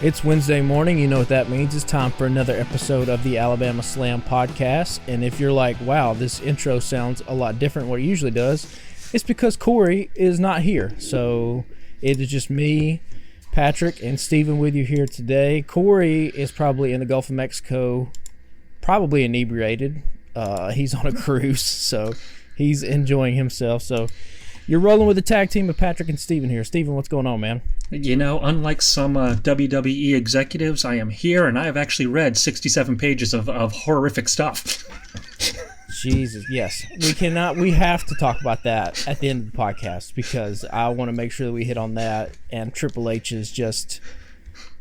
It's Wednesday morning. You know what that means. It's time for another episode of the Alabama Slam podcast. And if you're like, wow, this intro sounds a lot different than what it usually does, it's because Corey is not here. So it is just me, Patrick, and Steven with you here today. Corey is probably in the Gulf of Mexico, probably inebriated. He's on a cruise, so he's enjoying himself. So you're rolling with the tag team of Patrick and Steven here. Steven, what's going on, man? You know, unlike some WWE executives, I am here, and I have actually read 67 pages of horrific stuff. Jesus, yes. We have to talk about that at the end of the podcast, because I want to make sure that we hit on that, and Triple H's just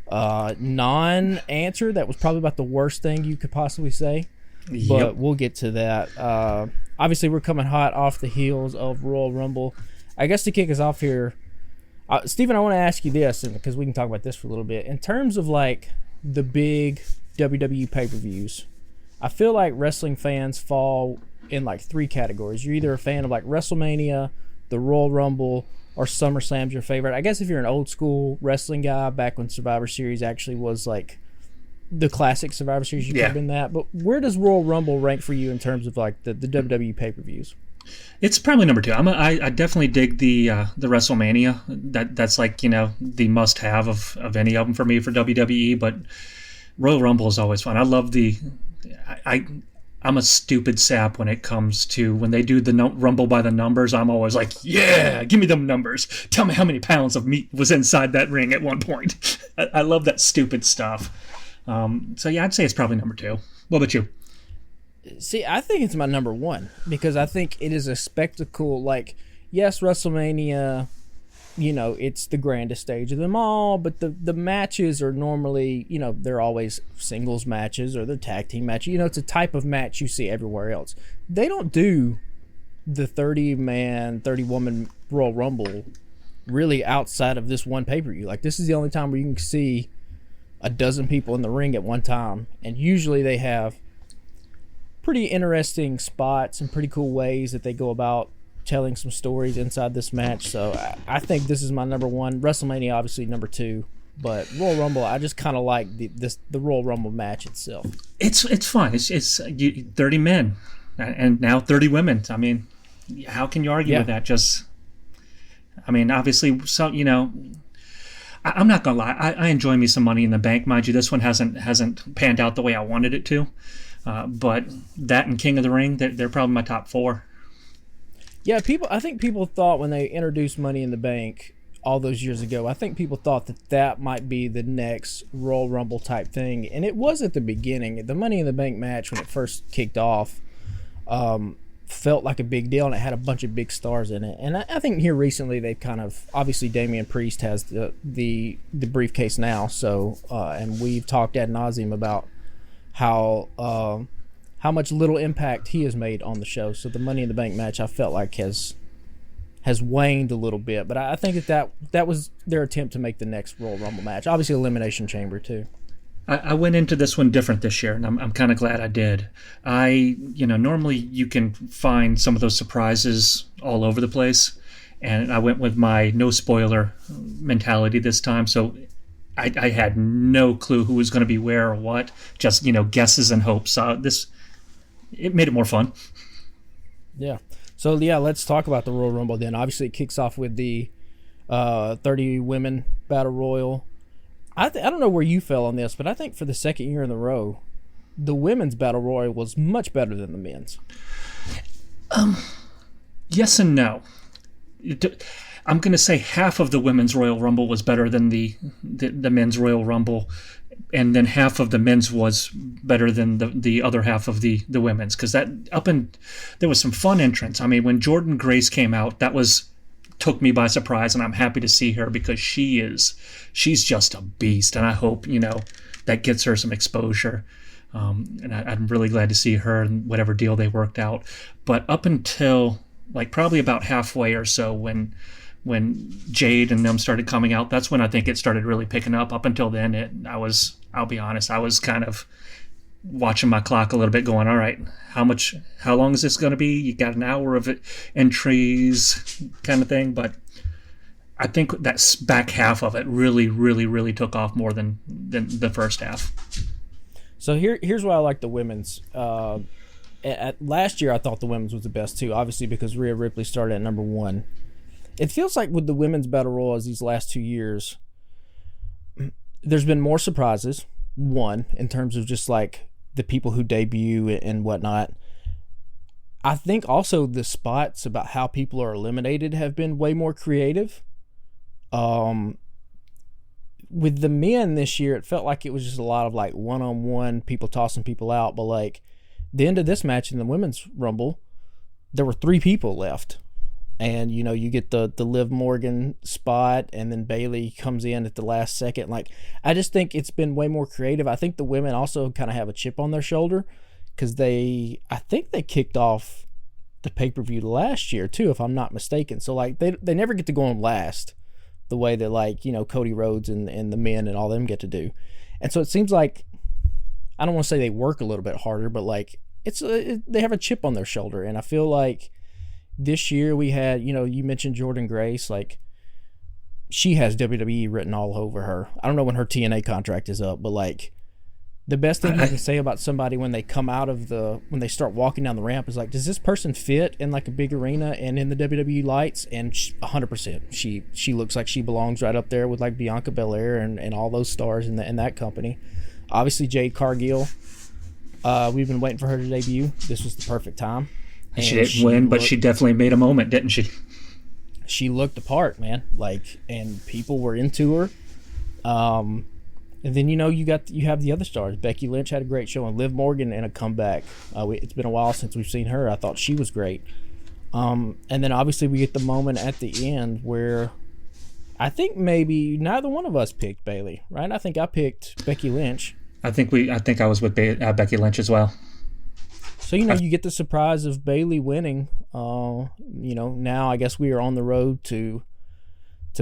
non-answer. That was probably about the worst thing you could possibly say, but we'll get to that. Obviously, we're coming hot off the heels of Royal Rumble. I guess to kick us off here, Steven, I want to ask you this, because we can talk about this for a little bit. In terms of like the big WWE pay-per-views, I feel like wrestling fans fall in like three categories. You're either a fan of like WrestleMania, the Royal Rumble, or SummerSlam's your favorite. I guess if you're an old school wrestling guy, back when Survivor Series actually was like the classic Survivor Series, you could have been that. But where does Royal Rumble rank for you in terms of like the WWE pay-per-views? It's probably number two. I definitely dig the WrestleMania. That's like, you know, the must-have of any of them for me for WWE. But Royal Rumble is always fun. I love I'm a stupid sap when it comes to when they do the Rumble by the numbers. I'm always like, yeah, give me them numbers. Tell me how many pounds of meat was inside that ring at one point. I love that stupid stuff. So yeah, I'd say it's probably number two. What about you? See, I think it's my number one, because I think it is a spectacle. Like, yes, WrestleMania, you know, it's the grandest stage of them all, but the matches are normally, you know, they're always singles matches or they're tag team matches. You know, it's a type of match you see everywhere else. They don't do the 30-man, 30-woman Royal Rumble really outside of this one pay-per-view. Like, this is the only time where you can see a dozen people in the ring at one time, and usually they have pretty interesting spots and pretty cool ways that they go about telling some stories inside this match. So I think this is my number one. WrestleMania obviously number two, but Royal Rumble, I just kind of like the Royal Rumble match itself. It's fun. It's 30 men and now 30 women. I mean, how can you argue with that? Just, I mean, obviously, so, you know, I'm not gonna lie. I enjoy me some Money in the Bank, mind you. This one hasn't panned out the way I wanted it to. But that and King of the Ring, they're probably my top four. Yeah, I think people thought when they introduced Money in the Bank all those years ago, I think people thought that might be the next Royal Rumble type thing. And it was at the beginning. The Money in the Bank match, when it first kicked off, felt like a big deal, and it had a bunch of big stars in it. And I think here recently they've kind of, obviously Damian Priest has the briefcase now, so and we've talked ad nauseum about how much little impact he has made on the show. So the Money in the Bank match, I felt like has waned a little bit, but I think that was their attempt to make the next Royal Rumble match. Obviously, Elimination Chamber too. I went into this one different this year, and I'm kind of glad I did. Normally you can find some of those surprises all over the place, and I went with my no spoiler mentality this time. So I had no clue who was going to be where or what, just, you know, guesses and hopes. It made it more fun. Yeah. So, yeah, let's talk about the Royal Rumble then. Obviously, it kicks off with the 30 women battle royal. I don't know where you fell on this, but I think for the second year in a row, the women's battle royal was much better than the men's. Yes and no. I'm going to say half of the women's Royal Rumble was better than the men's Royal Rumble, and then half of the men's was better than the other half of the women's, because there was some fun entrants. I mean, when Jordynne Grace came out, took me by surprise, and I'm happy to see her, because she's just a beast, and I hope, you know, that gets her some exposure. And I'm really glad to see her and whatever deal they worked out. But up until like probably about halfway or so, when Jade and them started coming out, that's when I think it started really picking up. Up until then, I'll be honest, I was kind of watching my clock a little bit, going, all right, how long is this going to be? You got an hour of entries kind of thing. But I think that back half of it really, really, really took off more than the first half. So here's why I like the women's. Last year, I thought the women's was the best too, obviously because Rhea Ripley started at number 1. It feels like with the women's battle royals these last 2 years, there's been more surprises. One, in terms of just like the people who debut and whatnot. I think also the spots about how people are eliminated have been way more creative. With the men this year, it felt like it was just a lot of like one-on-one people tossing people out. But like the end of this match in the women's rumble, there were 3 people left. And, you know, you get the Liv Morgan spot, and then Bayley comes in at the last second. Like, I just think it's been way more creative. I think the women also kind of have a chip on their shoulder because I think they kicked off the pay-per-view last year too, if I'm not mistaken. So, like, they never get to go on last the way that, like, you know, Cody Rhodes and the men and all them get to do. And so it seems like, I don't want to say they work a little bit harder, but, like, they have a chip on their shoulder. And I feel like this year we had, you know, you mentioned Jordynne Grace, like she has WWE written all over her. I don't know when her TNA contract is up, but like the best thing you can say about somebody when they come out of when they start walking down the ramp is like, does this person fit in like a big arena and in the WWE lights? And 100%, she looks like she belongs right up there with like Bianca Belair and all those stars in that company. Obviously Jade Cargill, we've been waiting for her to debut. This was the perfect time. And she didn't win, but she definitely made a moment, didn't she? She looked the part, man. Like, and people were into her. And then, you know, you have the other stars. Becky Lynch had a great show, and Liv Morgan in a comeback. It's been a while since we've seen her. I thought she was great. And then obviously we get the moment at the end where I think maybe neither one of us picked Bayley, right? I think I picked Becky Lynch. I think I was with Becky Lynch as well. So, you know, you get the surprise of Bayley winning. You know, now I guess we are on the road to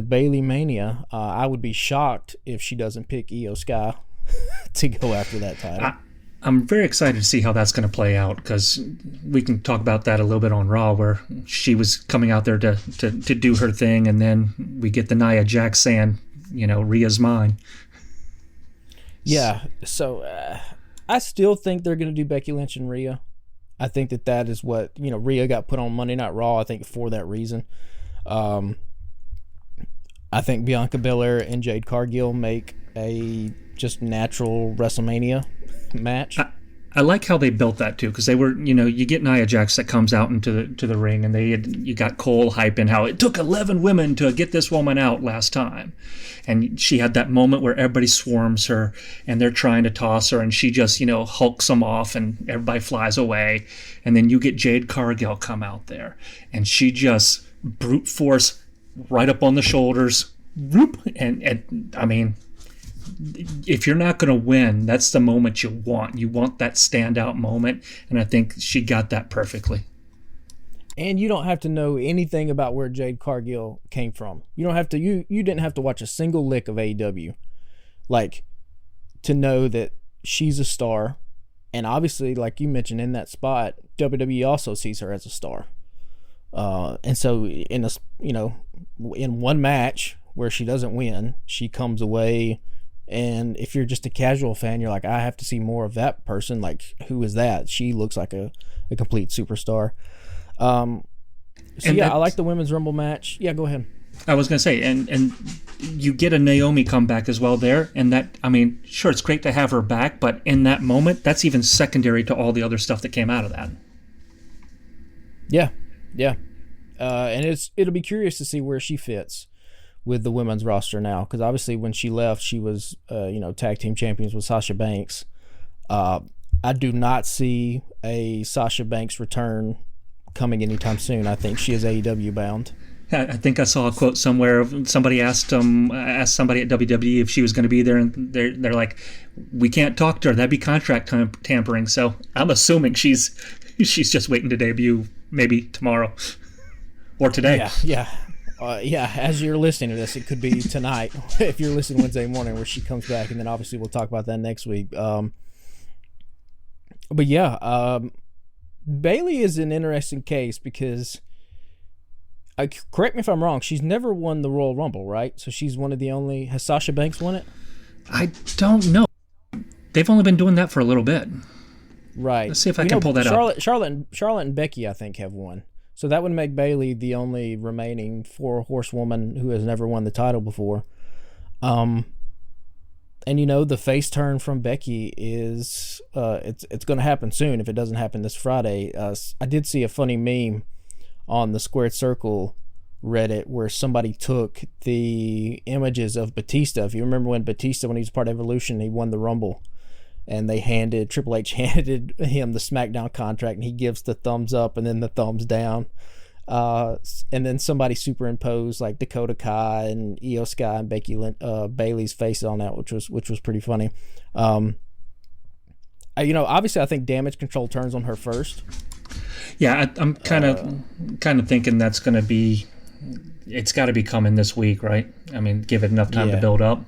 Bayley Mania. I would be shocked if she doesn't pick Io Sky to go after that title. I'm very excited to see how that's going to play out because we can talk about that a little bit on Raw where she was coming out there to do her thing, and then we get the Nia Jax saying, you know, Rhea's mine. Yeah, so I still think they're going to do Becky Lynch and Rhea. I think that is what, you know, Rhea got put on Monday Night Raw, I think, for that reason. I think Bianca Belair and Jade Cargill make a just natural WrestleMania match. I like how they built that too, because they were, you know, you get Nia Jax that comes out into the ring, and you got Cole hyping how it took 11 women to get this woman out last time, and she had that moment where everybody swarms her and they're trying to toss her, and she just, you know, hulks them off, and everybody flies away, and then you get Jade Cargill come out there, and she just brute force right up on the shoulders, whoop, and I mean, if you're not going to win, that's the moment you want. You want that standout moment, and I think she got that perfectly. And you don't have to know anything about where Jade Cargill came from. You don't have to. You didn't have to watch a single lick of AEW, like, to know that she's a star. And obviously, like you mentioned in that spot, WWE also sees her as a star. And so in one match where she doesn't win, she comes away. And if you're just a casual fan, you're like, I have to see more of that person. Like, who is that? She looks like a complete superstar. I like the Women's Rumble match. Yeah, go ahead. I was going to say, and you get a Naomi comeback as well there. And that, I mean, sure, it's great to have her back, but in that moment, that's even secondary to all the other stuff that came out of that. Yeah. And it'll be curious to see where she fits with the women's roster now, because obviously when she left, she was tag team champions with Sasha Banks. I do not see a Sasha Banks return coming anytime soon. I think she is AEW bound. I think I saw a quote somewhere of somebody asked somebody at WWE if she was going to be there, and they're like, we can't talk to her, that'd be contract tampering. So I'm assuming she's just waiting to debut maybe tomorrow or today. Yeah. As you're listening to this, it could be tonight if you're listening Wednesday morning where she comes back, and then obviously we'll talk about that next week. Bayley is an interesting case because correct me if I'm wrong. She's never won the Royal Rumble, right? So she's one of the only. Has Sasha Banks won it? I don't know. They've only been doing that for a little bit. Right. Let's see if I can pull that up. Charlotte and Becky, I think, have won. So that would make Bayley the only remaining 4-horsewoman who has never won the title before. And the face turn from Becky is it's going to happen soon if it doesn't happen this Friday. I did see a funny meme on the Squared Circle Reddit where somebody took the images of Batista. If you remember when Batista, when he was part of Evolution, he won the Rumble, and Triple H handed him the SmackDown contract, and he gives the thumbs up and then the thumbs down. And then somebody superimposed like Dakota Kai and Io Sky and Bayley's faces on that, which was pretty funny. Obviously I think Damage Control turns on her first. Yeah, I'm kind of thinking that's going to be. It's got to be coming this week, right? I mean, give it enough time to build up.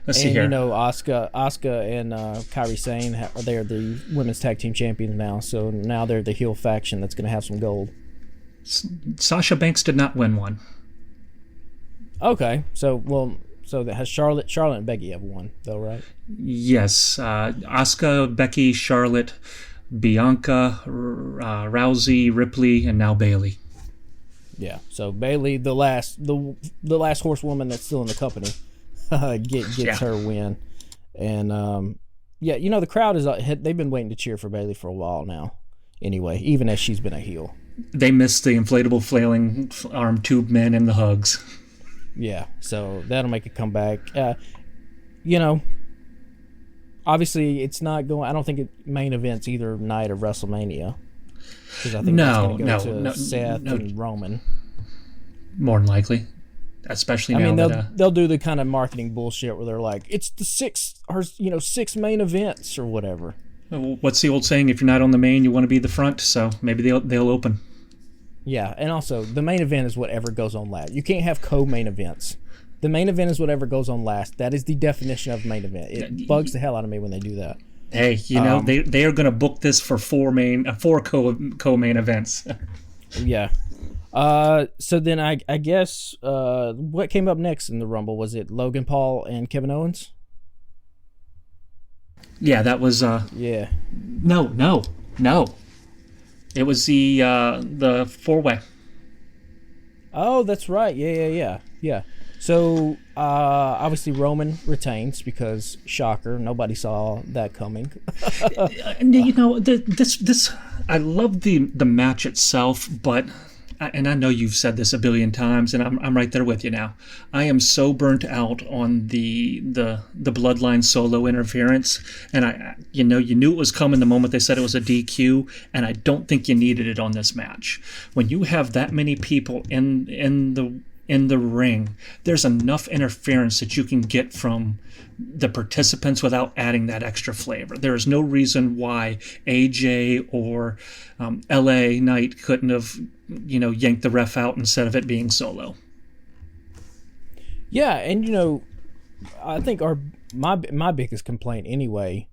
Let's see here. Asuka and Kairi Sane, they're the women's tag team champions now. So now they're the heel faction that's going to have some gold. Sasha Banks did not win one. Okay, so that has Charlotte and Becky have won though, right? Yes, Asuka, Becky, Charlotte, Bianca, Rousey, Ripley, and now Bayley. Yeah. So Bayley, the last horsewoman that's still in the company, gets her win, and the crowd they've been waiting to cheer for Bayley for a while now. Anyway, even as she's been a heel. They missed the inflatable flailing arm tube men and the hugs. Yeah, so that'll make a comeback. Obviously it's not going. I don't think it main events either night of WrestleMania, because I think it's going to go to Seth and Roman. More than likely, especially now. They'll do the kind of marketing bullshit where they're like, it's the six main events or whatever. What's the old saying? If you're not on the main, you want to be the front. So maybe they'll open. Yeah, and also the main event is whatever goes on last. You can't have co-main events. The main event is whatever goes on last. That is the definition of main event. It bugs the hell out of me when they do that. Hey, they are going to book this for four co-main events. Yeah. So then I guess what came up next in the Rumble, was it Logan Paul and Kevin Owens? Yeah, that was yeah. No. It was the four-way. Oh, that's right. Yeah. So obviously Roman retains because shocker, nobody saw that coming. This I love the match itself, but and I know you've said this a billion times, and I'm right there with you now. I am so burnt out on the Bloodline Solo interference, and you knew it was coming the moment they said it was a DQ, and I don't think you needed it on this match. When you have that many people in the ring, there's enough interference that you can get from the participants without adding that extra flavor. There is no reason why AJ or LA Knight couldn't have yanked the ref out instead of it being Solo. Yeah, and I think my biggest complaint anyway,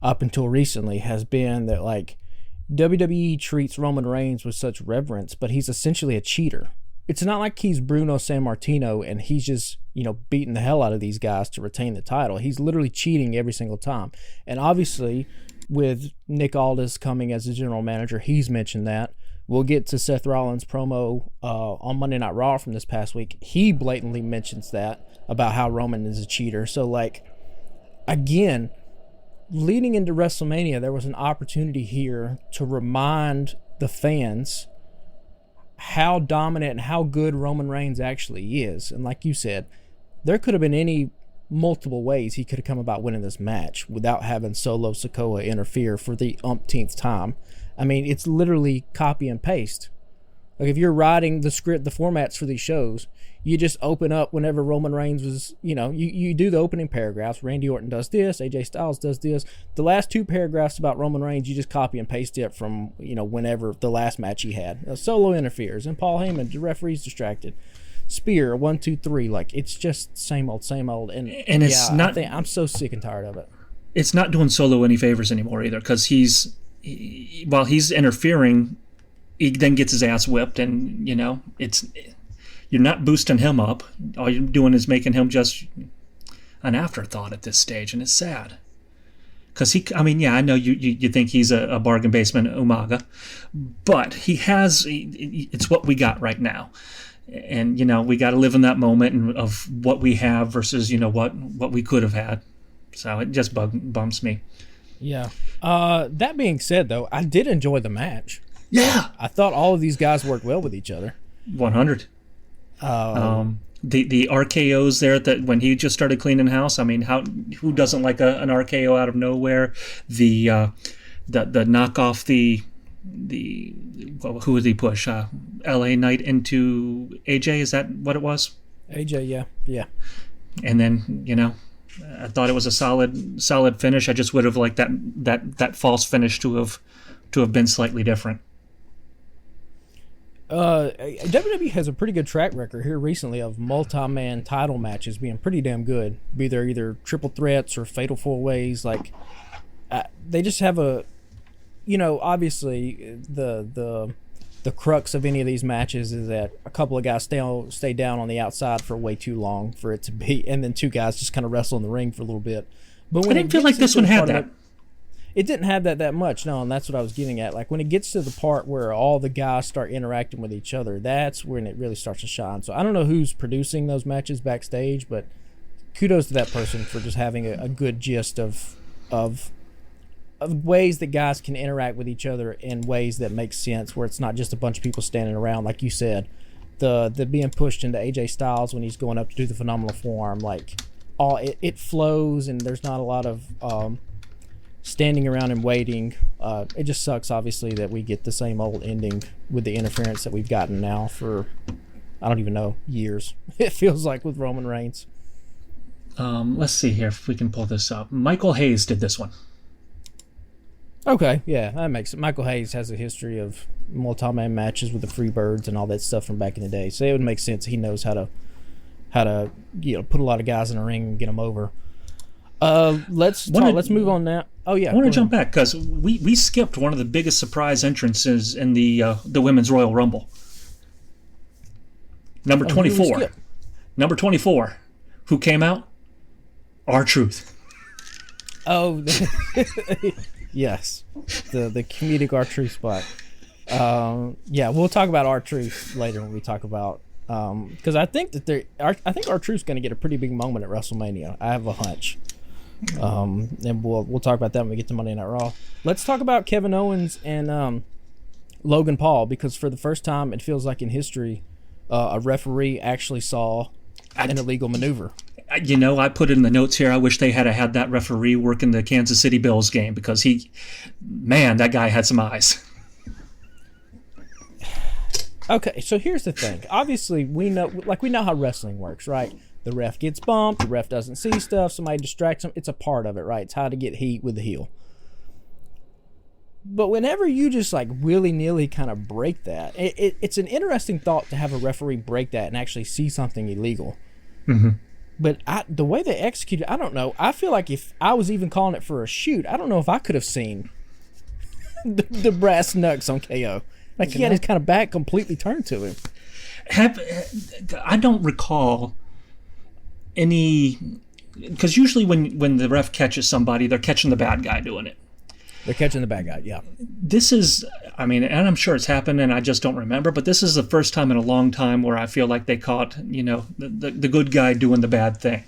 up until recently, has been that like WWE treats Roman Reigns with such reverence, but he's essentially a cheater. It's not like he's Bruno Sammartino and he's just, beating the hell out of these guys to retain the title. He's literally cheating every single time. And obviously, with Nick Aldis coming as the general manager, he's mentioned that. We'll get to Seth Rollins' promo on Monday Night Raw from this past week. He blatantly mentions that about how Roman is a cheater. So, again, leading into WrestleMania, there was an opportunity here to remind the fans how dominant and how good Roman Reigns actually is. And like you said, there could have been multiple ways he could have come about winning this match without having Solo Sikoa interfere for the umpteenth time. I mean, it's literally copy and paste. Like if you're writing the script, the formats for these shows, you just open up whenever Roman Reigns was, you do the opening paragraphs. Randy Orton does this, AJ Styles does this. The last two paragraphs about Roman Reigns, you just copy and paste it from, whenever the last match he had. Solo interferes, and Paul Heyman, the referee's distracted. Spear, 1, 2, 3. Like, it's just same old. And it's not. I'm so sick and tired of it. It's not doing Solo any favors anymore either, because while he's interfering, he then gets his ass whipped, and you're not boosting him up. All you're doing is making him just an afterthought at this stage, and it's sad. Because I know you think he's a bargain basement Umaga, but it's what we got right now. And, we got to live in that moment of what we have versus, what we could have had. So it just bumps me. Yeah. That being said, though, I did enjoy the match. Yeah. I thought all of these guys worked well with each other. 100. The RKOs there that when he just started cleaning house. I mean, who doesn't like an RKO out of nowhere? The knock off who did he push? LA Knight into AJ. Is that what it was? AJ, yeah. And then I thought it was a solid finish. I just would have liked that false finish to have been slightly different. WWE has a pretty good track record here recently of multi-man title matches being pretty damn good. Be there either triple threats or fatal four-ways. Like, they just have obviously the crux of any of these matches is that a couple of guys stay down on the outside for way too long for it to be, and then two guys just kind of wrestle in the ring for a little bit. But when I didn't feel like this one had that. It didn't have that much, no, and that's what I was getting at. Like, when it gets to the part where all the guys start interacting with each other, that's when it really starts to shine. So I don't know who's producing those matches backstage, but kudos to that person for just having a good gist of ways that guys can interact with each other in ways that make sense, where it's not just a bunch of people standing around, like you said. The being pushed into AJ Styles when he's going up to do the phenomenal forearm, like, it flows, and there's not a lot of standing around and waiting. It just sucks, obviously, that we get the same old ending with the interference that we've gotten now for, I don't even know, years. It feels like with Roman Reigns. Let's see here if we can pull this up. Michael Hayes did this one. Okay, yeah, that makes it. Michael Hayes has a history of multi-man matches with the Freebirds and all that stuff from back in the day, so it would make sense. He knows how to put a lot of guys in a ring and get them over. Let's move on now. Oh yeah, I want to jump back because we skipped one of the biggest surprise entrances in the Women's Royal Rumble. Number 24. Number 24. Who came out? R-Truth. Oh, yes, the comedic R-Truth spot. Yeah, we'll talk about R-Truth later when we talk about because I think R-Truth's going to get a pretty big moment at WrestleMania. I have a hunch. And we'll talk about that when we get to Monday Night Raw. Let's talk about Kevin Owens and Logan Paul, because for the first time it feels like in history a referee actually saw an illegal maneuver. I put it in the notes here. I wish they had that referee working the Kansas City Bills game, because that guy had some eyes. Okay, so here's the thing. Obviously, we know how wrestling works, right? The ref gets bumped, the ref doesn't see stuff, somebody distracts him. It's a part of it, right? It's how to get heat with the heel. But whenever you just like willy-nilly kind of break that, it's an interesting thought to have a referee break that and actually see something illegal. Mm-hmm. But the way they execute it, I don't know. I feel like if I was even calling it for a shoot, I don't know if I could have seen the brass knucks on KO. Like, he had his kind of back completely turned to him. I don't recall any, because usually when the ref catches somebody, they're catching the bad guy doing it. They're catching the bad guy, yeah. This is, and I'm sure it's happened and I just don't remember, but this is the first time in a long time where I feel like they caught, the good guy doing the bad thing.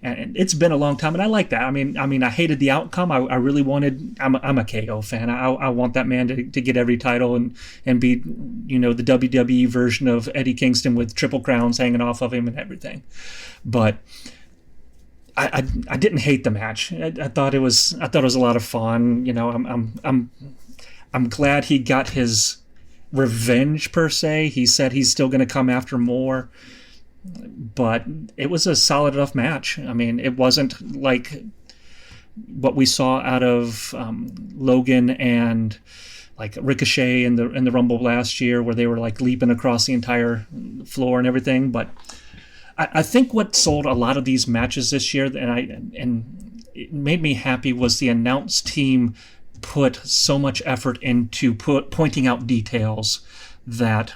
And it's been a long time, and I like that. I hated the outcome. I really wanted. I'm a KO fan. I want that man to get every title and be, the WWE version of Eddie Kingston with triple crowns hanging off of him and everything. But I didn't hate the match. I thought it was a lot of fun. I'm glad he got his revenge per se. He said he's still going to come after more. But it was a solid enough match. It wasn't like what we saw out of Logan and like Ricochet in the Rumble last year, where they were like leaping across the entire floor and everything. But I think what sold a lot of these matches this year, and it made me happy, was the announce team put so much effort into pointing out details that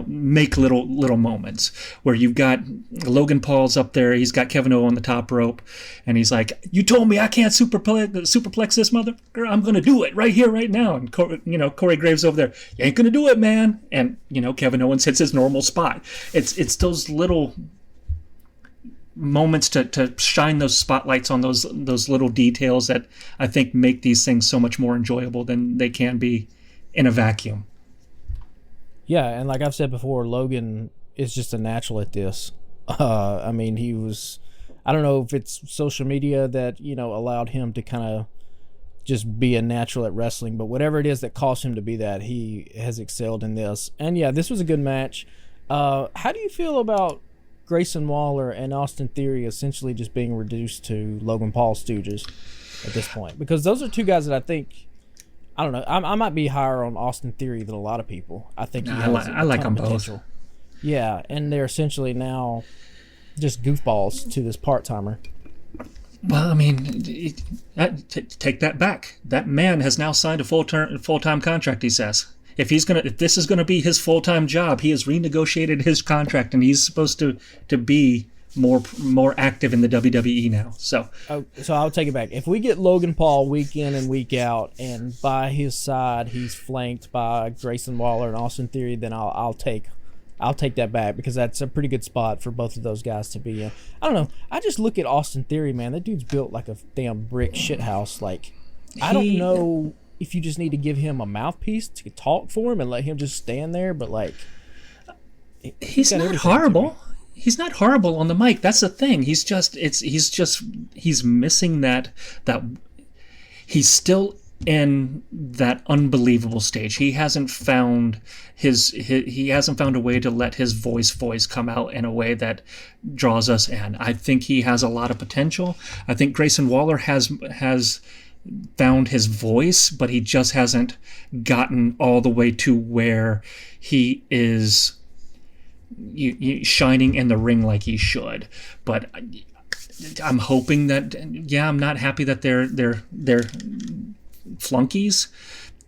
make little moments where you've got Logan Paul's up there. He's got Kevin O on the top rope, and he's like, "You told me I can't superplex this motherfucker. I'm gonna do it right here, right now." And Corey Graves over there, "You ain't gonna do it, man." And Kevin Owens hits his normal spot. It's those little moments to shine those spotlights on those little details that I think make these things so much more enjoyable than they can be in a vacuum. Yeah, and like I've said before, Logan is just a natural at this. I mean, I don't know if it's social media that, allowed him to kind of just be a natural at wrestling, but whatever it is that caused him to be that, he has excelled in this. And yeah, this was a good match. How do you feel about Grayson Waller and Austin Theory essentially just being reduced to Logan Paul stooges at this point? Because those are two guys that I think, I don't know, I might be higher on Austin Theory than a lot of people. I think I like them both. Yeah, and they're essentially now just goofballs to this part-timer. Well, I mean, take that back. That man has now signed a full-time contract, he says. If this is gonna be his full-time job, he has renegotiated his contract, and he's supposed to be more active in the WWE now. So I'll take it back. If we get Logan Paul week in and week out, and by his side he's flanked by Grayson Waller and Austin Theory, then I'll take that back, because that's a pretty good spot for both of those guys to be in. I don't know. I just look at Austin Theory, man. That dude's built like a damn brick shithouse. Like, I don't know if you just need to give him a mouthpiece to talk for him and let him just stand there, but like, he's not horrible. He's not horrible on the mic. That's the thing. He's missing that he's still in that unbelievable stage. He hasn't found he hasn't found a way to let his voice come out in a way that draws us in. I think he has a lot of potential. I think Grayson Waller has found his voice, but he just hasn't gotten all the way to where he is shining in the ring like he should. But I'm hoping that, I'm not happy that they're flunkies,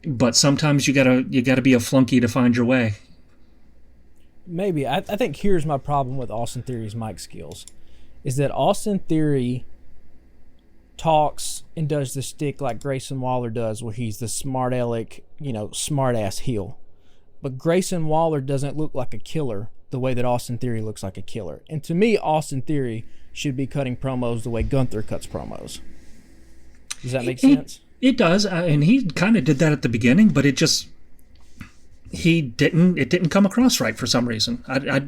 but sometimes you gotta be a flunky to find your way. Maybe. I think here's my problem with Austin Theory's mic skills, is that Austin Theory talks and does the stick like Grayson Waller does, where he's the smart aleck, smart ass heel. But Grayson Waller doesn't look like a killer the way that Austin Theory looks like a killer. And to me, Austin Theory should be cutting promos the way Gunther cuts promos. Does that make sense? It does, and he kind of did that at the beginning, but it didn't come across right for some reason.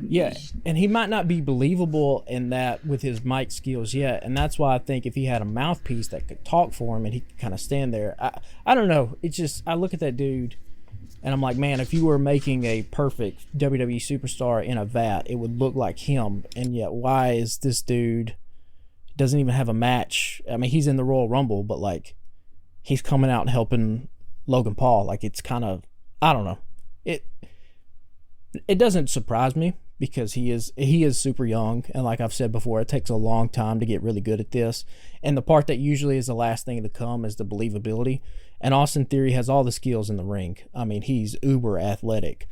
Yeah, and he might not be believable in that with his mic skills yet, and that's why I think if he had a mouthpiece that could talk for him and he could kind of stand there, I don't know. It's just, I look at that dude and I'm like, man, if you were making a perfect WWE superstar in a vat, it would look like him. And yet, why is this dude doesn't even have a match? I mean, he's in the Royal Rumble, but like, he's coming out and helping Logan Paul. Like, it's kind of, I don't know. It doesn't surprise me, because he is super young, and like I've said before, it takes a long time to get really good at this. And the part that usually is the last thing to come is the believability. And Austin Theory has all the skills in the ring. I mean, he's uber athletic.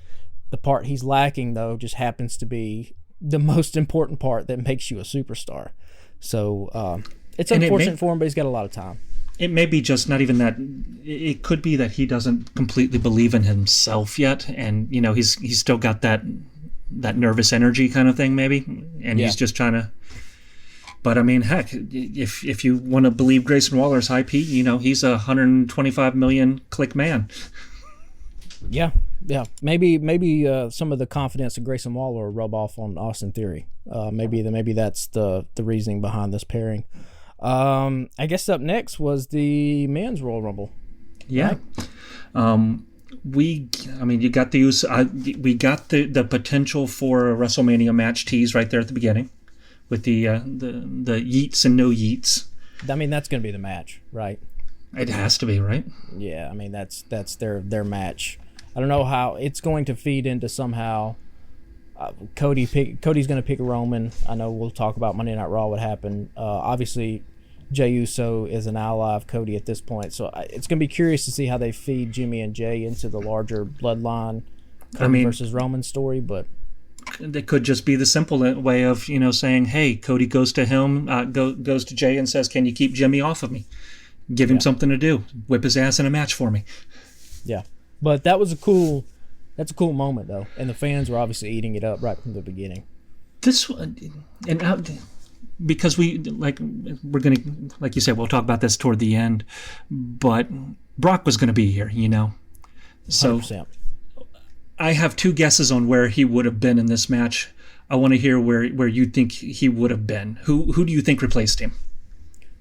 The part he's lacking, though, just happens to be the most important part that makes you a superstar. So it's unfortunate for him, but he's got a lot of time. It may be just not even that. It could be that he doesn't completely believe in himself yet, and he's still got that nervous energy kind of thing, maybe, and he's just trying to. But I mean, heck, if you want to believe Grayson Waller's hype, he's a 125 million click man. Yeah. Maybe some of the confidence of Grayson Waller will rub off on Austin Theory. Maybe that's the reasoning behind this pairing. I guess up next was the men's Royal Rumble. Yeah. Right? You got we got the potential for a WrestleMania match tease right there at the beginning, with the yeets and no yeets. I mean, that's going to be the match, right? It has to be, right? Yeah, I mean, that's their match. I don't know how it's going to feed into somehow. Cody's going to pick Roman. I know we'll talk about Monday Night Raw, what happened. Obviously, Jey Uso is an ally of Cody at this point. So it's going to be curious to see how they feed Jimmy and Jay into the larger bloodline Cody versus Roman story. But it could just be the simple way of, saying, hey, Cody goes to him, goes to Jay and says, can you keep Jimmy off of me? Give him something to do. Whip his ass in a match for me. Yeah. But that's a cool moment, though. And the fans were obviously eating it up right from the beginning. Because we're going to, like you said, we'll talk about this toward the end, but Brock was going to be here, So 100%. I have two guesses on where he would have been in this match. I want to hear where you think he would have been. Who do you think replaced him?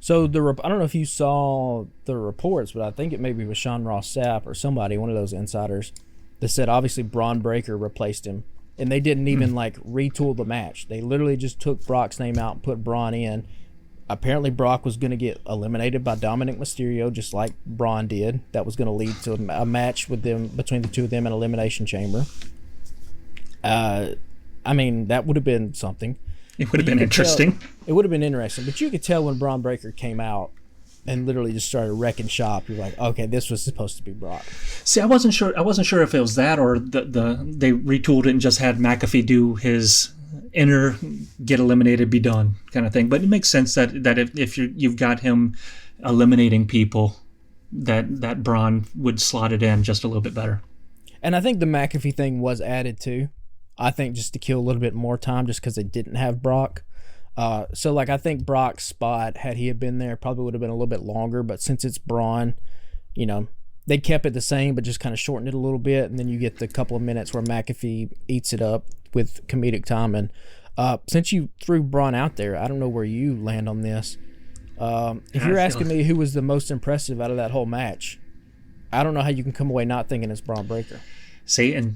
So I don't know if you saw the reports, but I think it maybe was Sean Ross Sapp or somebody, one of those insiders, that said obviously Braun Breaker replaced him. And they didn't even retool the match. They literally just took Brock's name out and put Braun in. Apparently Brock was going to get eliminated by Dominic Mysterio, just like Braun did. That was going to lead to a match between the two of them in Elimination Chamber. That would have been something. It would have been interesting. It would have been interesting, but you could tell when Braun Breaker came out and literally just started wrecking shop. You're like, okay, this was supposed to be Brock. See, I wasn't sure if it was that or they retooled it and just had McAfee do his inner get eliminated, be done kind of thing. But it makes sense that if you've got him eliminating people, that Braun would slot it in just a little bit better. And I think the McAfee thing was added too. I think just to kill a little bit more time, just because they didn't have Brock. So I think Brock's spot, had he had been there, probably would have been a little bit longer. But since it's Braun, they kept it the same, but just kind of shortened it a little bit. And then you get the couple of minutes where McAfee eats it up with comedic timing. Since you threw Braun out there, I don't know where you land on this. If you're asking me who was the most impressive out of that whole match, I don't know how you can come away not thinking it's Braun Breaker. See, and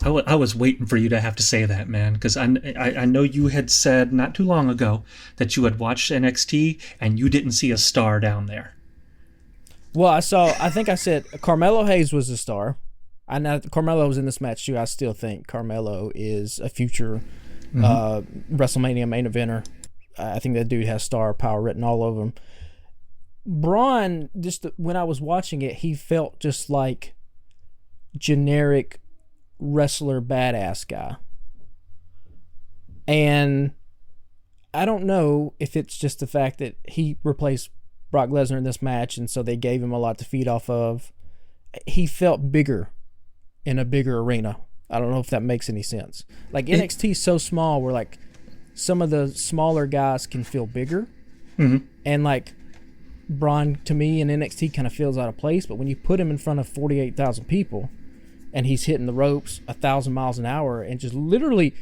I was waiting for you to have to say that, man, because I know you had said not too long ago that you had watched NXT and you didn't see a star down there. Well, I think I said Carmelo Hayes was a star. I know Carmelo was in this match too. I still think Carmelo is a future WrestleMania main eventer. I think that dude has star power written all over him. Braun, just when I was watching it, he felt just like generic wrestler badass guy. And I don't know if it's just the fact that he replaced Brock Lesnar in this match, and so they gave him a lot to feed off of. He felt bigger in a bigger arena. I don't know if that makes any sense. NXT is so small where some of the smaller guys can feel bigger. Mm-hmm. And Braun, to me, in NXT kind of feels out of place, but when you put him in front of 48,000 people and he's hitting the ropes 1,000 miles an hour and just literally,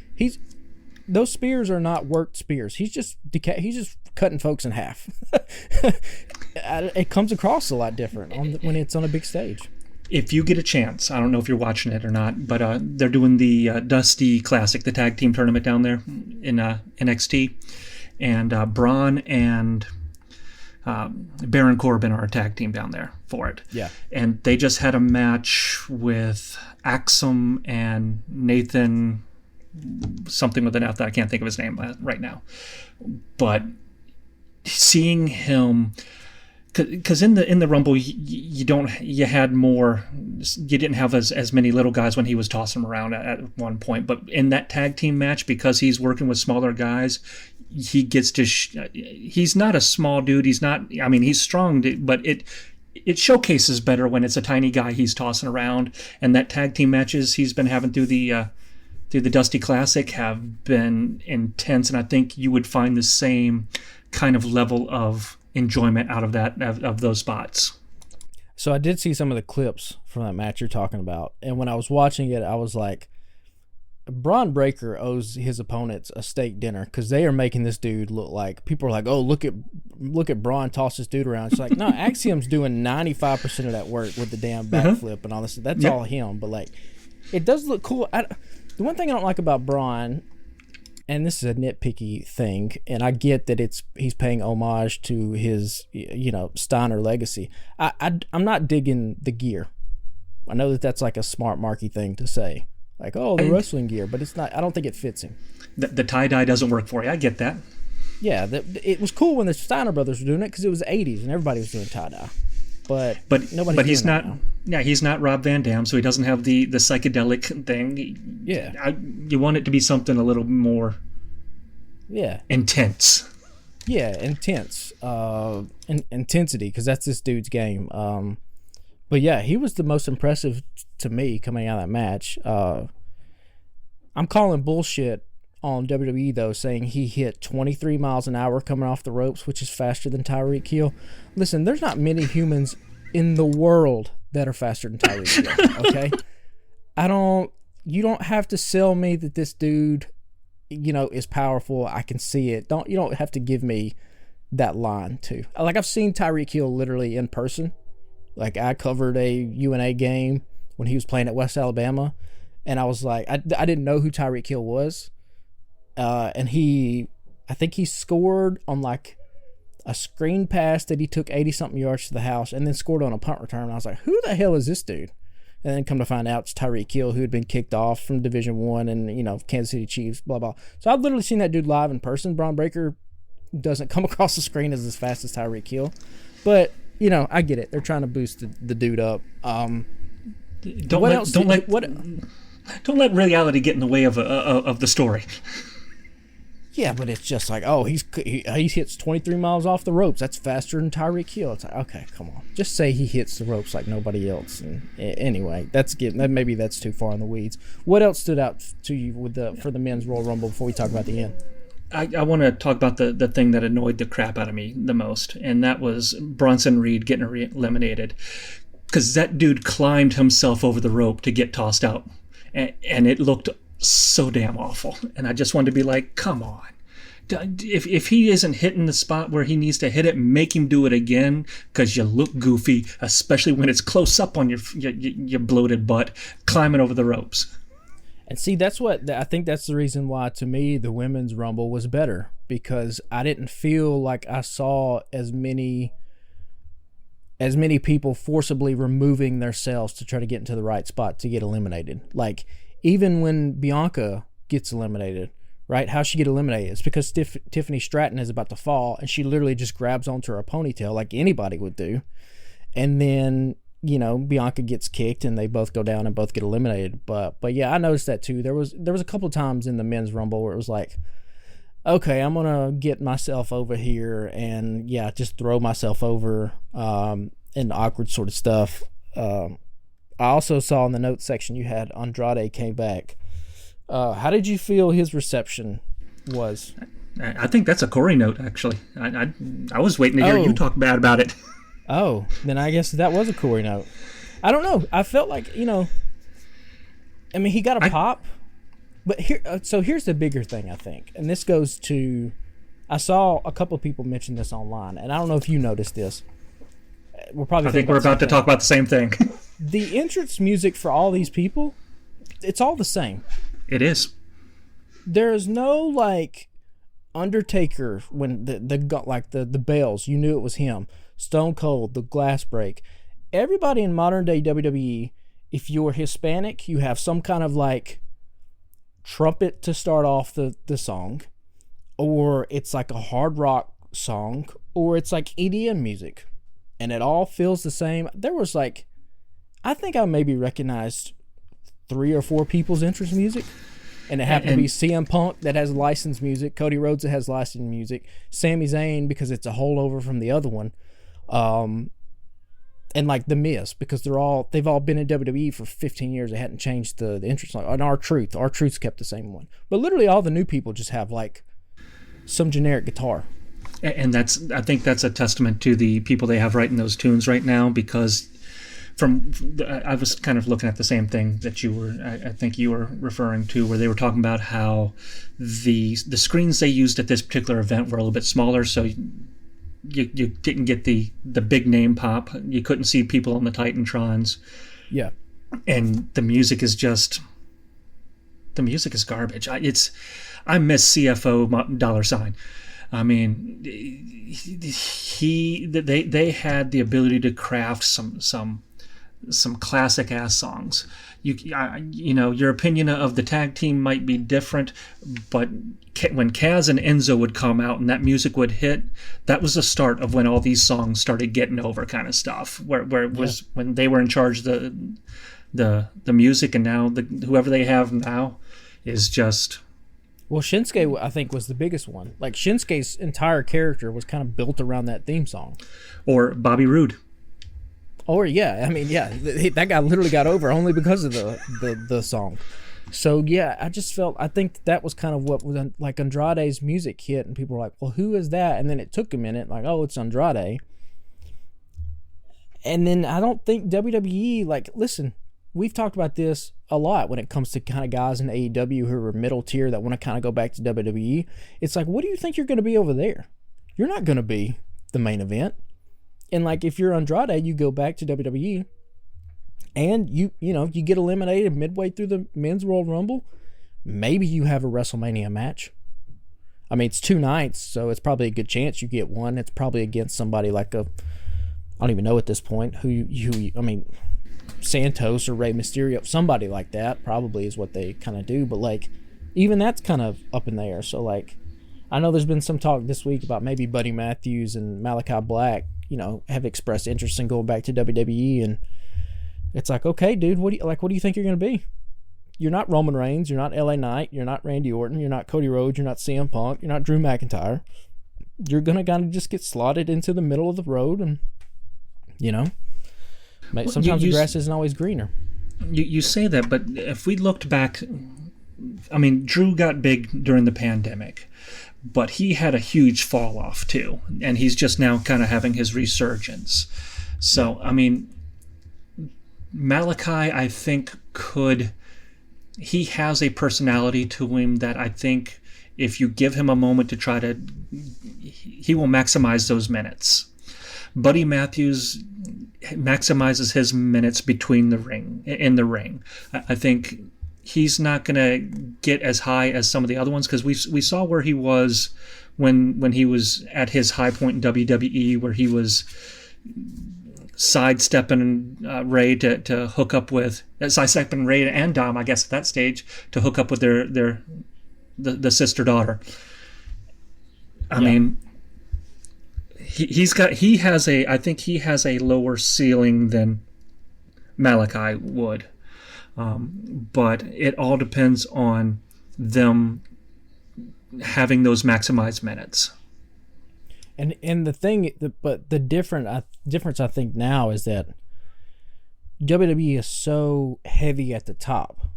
those spears are not worked spears. He's just cutting folks in half. It comes across a lot different when it's on a big stage. If you get a chance, I don't know if you're watching it or not, but they're doing the Dusty Classic, the tag team tournament down there in NXT, and Braun and Baron Corbin are a tag team down there for it. Yeah. And they just had a match with Axum and Nathan, something with an F that I can't think of his name right now. But seeing him, because in the Rumble you didn't have as many little guys when he was tossing them around at one point, but in that tag team match, because he's working with smaller guys, he gets to he's not a small dude, he's strong, but it showcases better when it's a tiny guy he's tossing around. And that tag team matches he's been having through the Dusty Classic have been intense, and I think you would find the same kind of level of enjoyment out of those spots. So I did see some of the clips from that match you're talking about, and when I was watching it, I was like, Braun Breaker owes his opponents a steak dinner, because they are making this dude look like, people are like, oh, look at Braun toss this dude around. It's like, no, Axiom's doing 95% of that work with the damn backflip and all this. That's all him, but it does look cool. The one thing I don't like about Braun, and this is a nitpicky thing, and I get that he's paying homage to his Steiner legacy. I'm not digging the gear. I know that's a smart marky thing to say, the wrestling gear, but it's not. I don't think it fits him. The tie-dye doesn't work for you. I get that. Yeah, it was cool when the Steiner brothers were doing it because it was the 80s and everybody was doing tie-dye. But nobody's but he's doing not. that now. Yeah, he's not Rob Van Dam, so he doesn't have the psychedelic thing. Yeah. You want it to be something a little more intense. Yeah, intense. Intensity, because that's this dude's game. But yeah, he was the most impressive to me coming out of that match. I'm calling bullshit on WWE, though, saying he hit 23 miles an hour coming off the ropes, which is faster than Tyreek Hill. Listen, there's not many humans in the world that are faster than Tyreek Hill, okay? You don't have to sell me that this dude, is powerful. I can see it. You don't have to give me that line, too. Like, I've seen Tyreek Hill literally in person. Like, I covered a UNA game when he was playing at West Alabama, and I was like, I didn't know who Tyreek Hill was. And I think he scored on like a screen pass that he took 80-something yards to the house and then scored on a punt return. I was like, who the hell is this dude? And then come to find out it's Tyreek Hill, who had been kicked off from Division I and, Kansas City Chiefs, blah, blah. So I've literally seen that dude live in person. Braun Breaker doesn't come across the screen as fast as Tyreek Hill. But, I get it. They're trying to boost the dude up. Don't let reality get in the way of the story. Yeah, but it's just like, he hits 23 miles off the ropes. That's faster than Tyreek Hill. It's like, okay, come on. Just say he hits the ropes like nobody else. And anyway, maybe that's too far in the weeds. What else stood out to you for the men's Royal Rumble before we talk about the end? I want to talk about the thing that annoyed the crap out of me the most, and that was Bronson Reed getting eliminated. Because that dude climbed himself over the rope to get tossed out. And it looked so damn awful. And I just wanted to be like, come on. If he isn't hitting the spot where he needs to hit it, make him do it again, because you look goofy, especially when it's close up on your bloated butt, climbing over the ropes. And see, I think that's the reason why, to me, the women's Rumble was better, because I didn't feel like I saw as many people forcibly removing themselves to try to get into the right spot to get eliminated. Like, even when Bianca gets eliminated, right? How she get eliminated? It's because Tiffany Stratton is about to fall, and she literally just grabs onto her ponytail like anybody would do. And then, Bianca gets kicked, and they both go down and both get eliminated. But yeah, I noticed that too. There was a couple of times in the men's Rumble where it was like, okay, I'm gonna get myself over here and just throw myself over and awkward sort of stuff. I also saw in the notes section you had Andrade came back. How did you feel his reception was? I think that's a Corey note, actually. I was waiting to hear you talk bad about it. Oh, then I guess that was a Corey note. I don't know. I felt like, he got a pop. But here's the bigger thing, I think. And this goes to, I saw a couple of people mention this online, and I don't know if you noticed this. I think we're about to talk about the same thing. The entrance music for all these people, it's all the same. It is. There's no like Undertaker when the bells, you knew it was him. Stone Cold, the glass break. Everybody in modern day WWE, if you're Hispanic, you have some kind of like trumpet to start off the song, or it's like a hard rock song, or it's like EDM music, and it all feels the same. There was like, I think I maybe recognized 3 or 4 people's entrance music, and it happened to be CM Punk that has licensed music, Cody Rhodes that has licensed music, Sami Zayn because it's a holdover from the other one, and like The Miz because they've all been in WWE for 15 years. They hadn't changed the entrance song. And R-Truth's kept the same one, but literally all the new people just have like some generic guitar. And I think that's a testament to the people they have writing those tunes right now, because I was kind of looking at the same thing that I think you were referring to, where they were talking about how the screens they used at this particular event were a little bit smaller, so you didn't get the big name pop. You couldn't see people on the Titantrons. Yeah. And the music is garbage. I miss CFO $. I mean, they had the ability to craft some some classic ass songs. Your opinion of the tag team might be different, but when Kaz and Enzo would come out and that music would hit, that was the start of when all these songs started getting over, kind of stuff. Where it was when they were in charge of the music, and now whoever they have now is just. Well, Shinsuke, I think, was the biggest one. Like, Shinsuke's entire character was kind of built around that theme song. Or Bobby Roode. Or, that guy literally got over only because of the song. So, yeah, I think that was kind of what was, like, Andrade's music hit, and people were like, well, who is that? And then it took a minute, like, oh, it's Andrade. And then I don't think WWE, like, listen, we've talked about this a lot when it comes to kind of guys in AEW who are middle tier that want to kind of go back to WWE. It's like, what do you think you're going to be over there? You're not going to be the main event. And like, if you're Andrade, you go back to WWE and you get eliminated midway through the Men's World Rumble. Maybe you have a WrestleMania match. I mean, it's 2 nights, so it's probably a good chance you get one. It's probably against somebody like I don't even know at this point Santos or Rey Mysterio, somebody like that probably is what they kind of do, but like even that's kind of up in the air. So like, I know there's been some talk this week about maybe Buddy Matthews and Malachi Black, have expressed interest in going back to WWE, and it's like, okay, dude, what do you think you're going to be? You're not Roman Reigns, you're not LA Knight, you're not Randy Orton, you're not Cody Rhodes, you're not CM Punk, you're not Drew McIntyre. You're going to kind of just get slotted into the middle of the road, and sometimes the grass isn't always greener. You say that, but if we looked back, I mean, Drew got big during the pandemic, but he had a huge fall off too, and he's just now kind of having his resurgence. So, I mean, Malachi, I think, he has a personality to him that I think if you give him a moment to try to, he will maximize those minutes. Buddy Matthews maximizes his minutes in the ring. I think he's not going to get as high as some of the other ones, because we saw where he was when he was at his high point in WWE, where he was sidestepping Ray to hook up with sidestepping Ray and Dom, I guess, at that stage, to hook up with the sister daughter. I mean, I think he has a lower ceiling than Malachi would, but it all depends on them having those maximized minutes. And the thing, but the difference I think now is that WWE is so heavy at the top,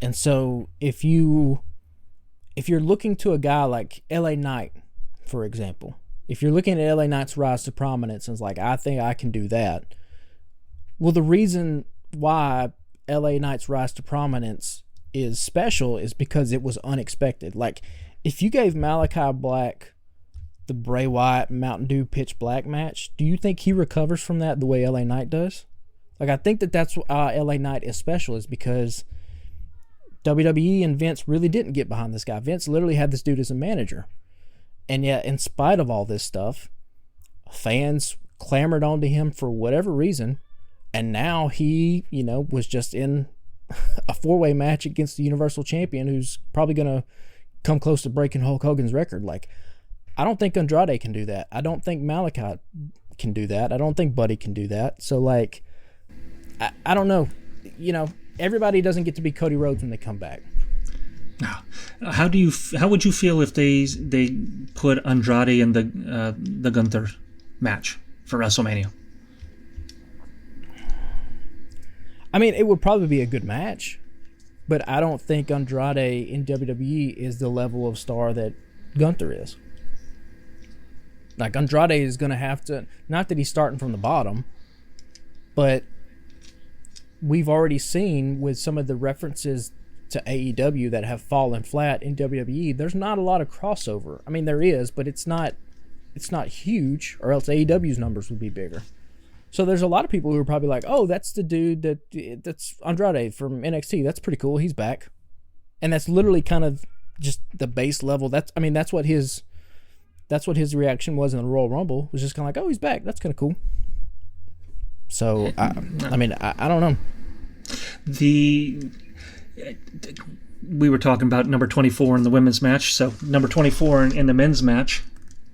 and so if you're looking to a guy like LA Knight, for example. If you're looking at LA Knight's rise to prominence and it's like, I think I can do that. Well, the reason why LA Knight's rise to prominence is special is because it was unexpected. Like, if you gave Malachi Black the Bray Wyatt Mountain Dew Pitch Black match, do you think he recovers from that the way LA Knight does? Like, I think that's why LA Knight is special, is because WWE and Vince really didn't get behind this guy. Vince literally had this dude as a manager. And yet, in spite of all this stuff, fans clamored onto him for whatever reason. And now he, was just in a 4-way match against the Universal Champion, who's probably going to come close to breaking Hulk Hogan's record. Like, I don't think Andrade can do that. I don't think Malachi can do that. I don't think Buddy can do that. So, like, I don't know. Everybody doesn't get to be Cody Rhodes when they come back. How would you feel if they put Andrade in the Gunther match for WrestleMania? I mean, it would probably be a good match, but I don't think Andrade in WWE is the level of star that Gunther is. Like, Andrade is going to have to, not that he's starting from the bottom, but we've already seen with some of the references to AEW that have fallen flat in WWE, there's not a lot of crossover. I mean, there is, but it's not huge, or else AEW's numbers would be bigger. So there's a lot of people who are probably like, oh, that's the dude that's Andrade from NXT. That's pretty cool. He's back. And that's literally kind of just the base level. That's what his reaction was in the Royal Rumble, was just kind of like, oh, he's back. That's kind of cool. So I mean, I don't know. We were talking about number 24 in the women's match. So number 24 in the men's match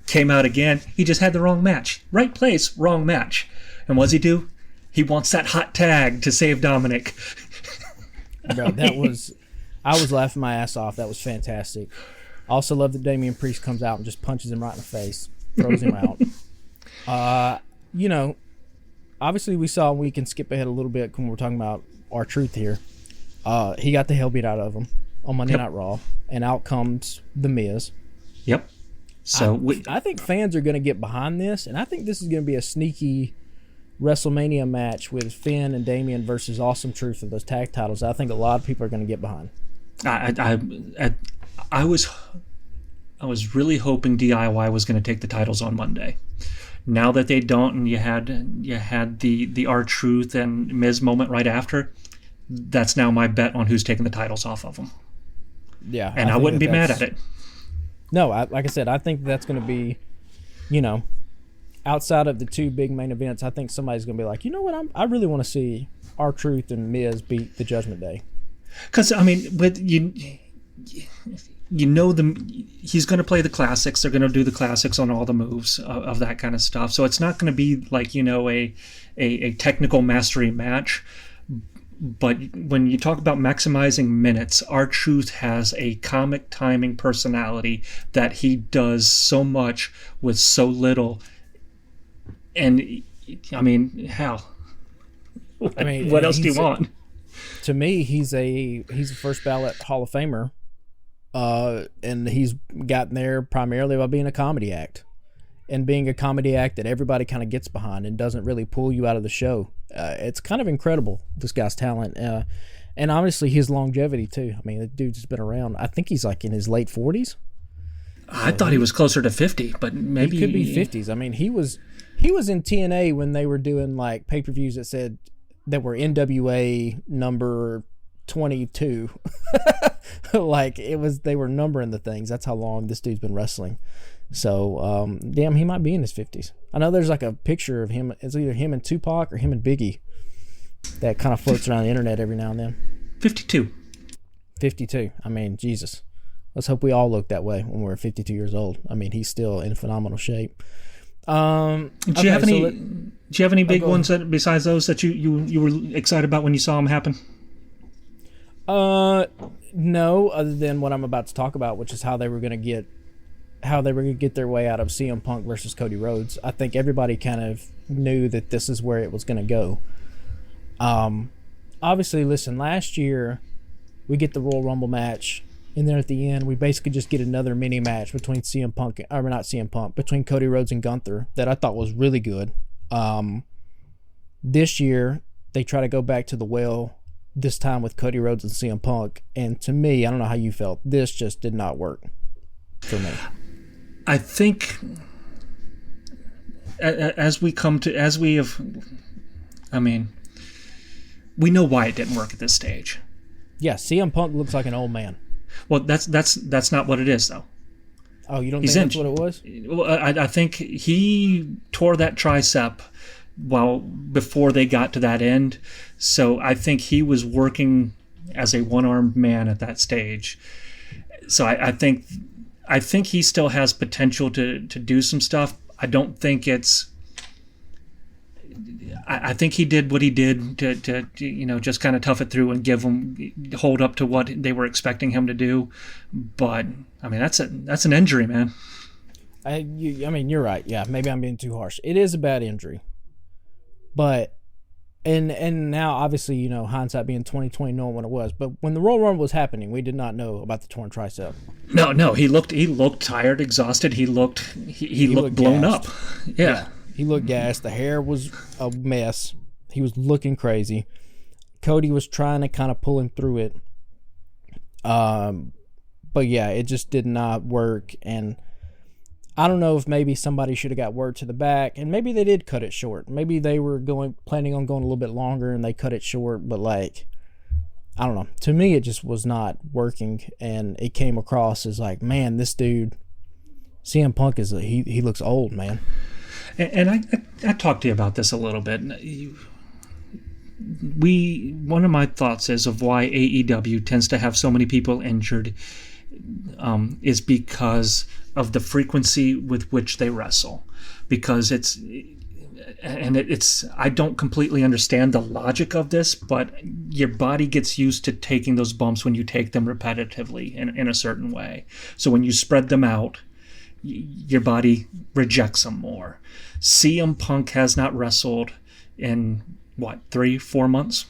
came out again. He just had the wrong match. Right place, wrong match. And what does he do? He wants that hot tag to save Dominic. Bro, I was laughing my ass off. That was fantastic. I also love that Damian Priest comes out and just punches him right in the face, throws him out. You know, obviously we can skip ahead a little bit when we're talking about R-Truth here. He got the hell beat out of him on Monday Night Raw, and out comes The Miz. Yep. So I think fans are going to get behind this, and I think this is going to be a sneaky WrestleMania match with Finn and Damian versus Awesome Truth for those tag titles. I think a lot of people are going to get behind. I was really hoping DIY was going to take the titles on Monday. Now that they don't, and you had the R-Truth and Miz moment right after, that's now my bet on who's taking the titles off of them. Yeah, and I wouldn't be mad at it. No, like I said, I think that's going to be, outside of the two big main events, I think somebody's going to be like, you know what, I really want to see R-Truth and Miz beat the Judgment Day. Because I mean, he's going to play the classics. They're going to do the classics on all the moves of that kind of stuff. So it's not going to be like a technical mastery match. But when you talk about maximizing minutes, R-Truth has a comic timing personality that he does so much with so little. And I mean, hell, what else do you want? To me, he's a first ballot Hall of Famer, and he's gotten there primarily by being a comedy act, and being a comedy act that everybody kind of gets behind and doesn't really pull you out of the show. It's kind of incredible, this guy's talent, and obviously his longevity too. I mean, the dude's been around. I think he's like in his late 40s. I thought he was closer to 50, but maybe he could be 50s. I mean, he was in TNA when they were doing like pay-per-views that said that were NWA number 22. Like they were numbering the things. That's how long this dude's been wrestling. So, damn, he might be in his 50s. I know there's like a picture of him. It's either him and Tupac or him and Biggie that kind of floats around the internet every now and then. 52. 52. I mean, Jesus. Let's hope we all look that way when we're 52 years old. I mean, he's still in phenomenal shape. Do you have any big ones besides those that you were excited about when you saw them happen? No, other than what I'm about to talk about, which is how they were going to get their way out of CM Punk versus Cody Rhodes. I think everybody kind of knew that this is where it was going to go. Obviously, listen, last year we get the Royal Rumble match, and then at the end we basically just get another mini match between between Cody Rhodes and Gunther that I thought was really good. This year they try to go back to the well, this time with Cody Rhodes and CM Punk, and to me, I don't know how you felt, this just did not work for me. I think we know why it didn't work at this stage. Yeah, CM Punk looks like an old man. Well, that's not what it is, though. Oh, you don't think that's what it was? Well, I think he tore that tricep before they got to that end. So I think he was working as a one-armed man at that stage. So I think he still has potential to do some stuff. I don't think it's. I think he did what he did to just kind of tough it through and hold up to what they were expecting him to do. But I mean, that's an injury, man. I mean, you're right. Yeah, maybe I'm being too harsh. It is a bad injury, but and now obviously hindsight being 2020, knowing what it was. But when the Royal Rumble was happening, we did not know about the torn tricep. No, he looked tired, exhausted. He looked blown gassed. Up. Yeah. He looked gassed. The hair was a mess. He was looking crazy. Cody was trying to kind of pull him through it. But yeah, it just did not work. And I don't know if maybe somebody should have got word to the back, and maybe they did cut it short. Maybe they were planning on going a little bit longer and they cut it short, but I don't know. To me, it just was not working, and it came across as like, man, this dude, CM Punk he looks old, man. And I talked to you about this a little bit. One of my thoughts is of why AEW tends to have so many people injured is because of the frequency with which they wrestle. Because it's I don't completely understand the logic of this, but your body gets used to taking those bumps when you take them repetitively in a certain way. So when you spread them out, your body rejects them more. CM Punk has not wrestled in, 3-4 months?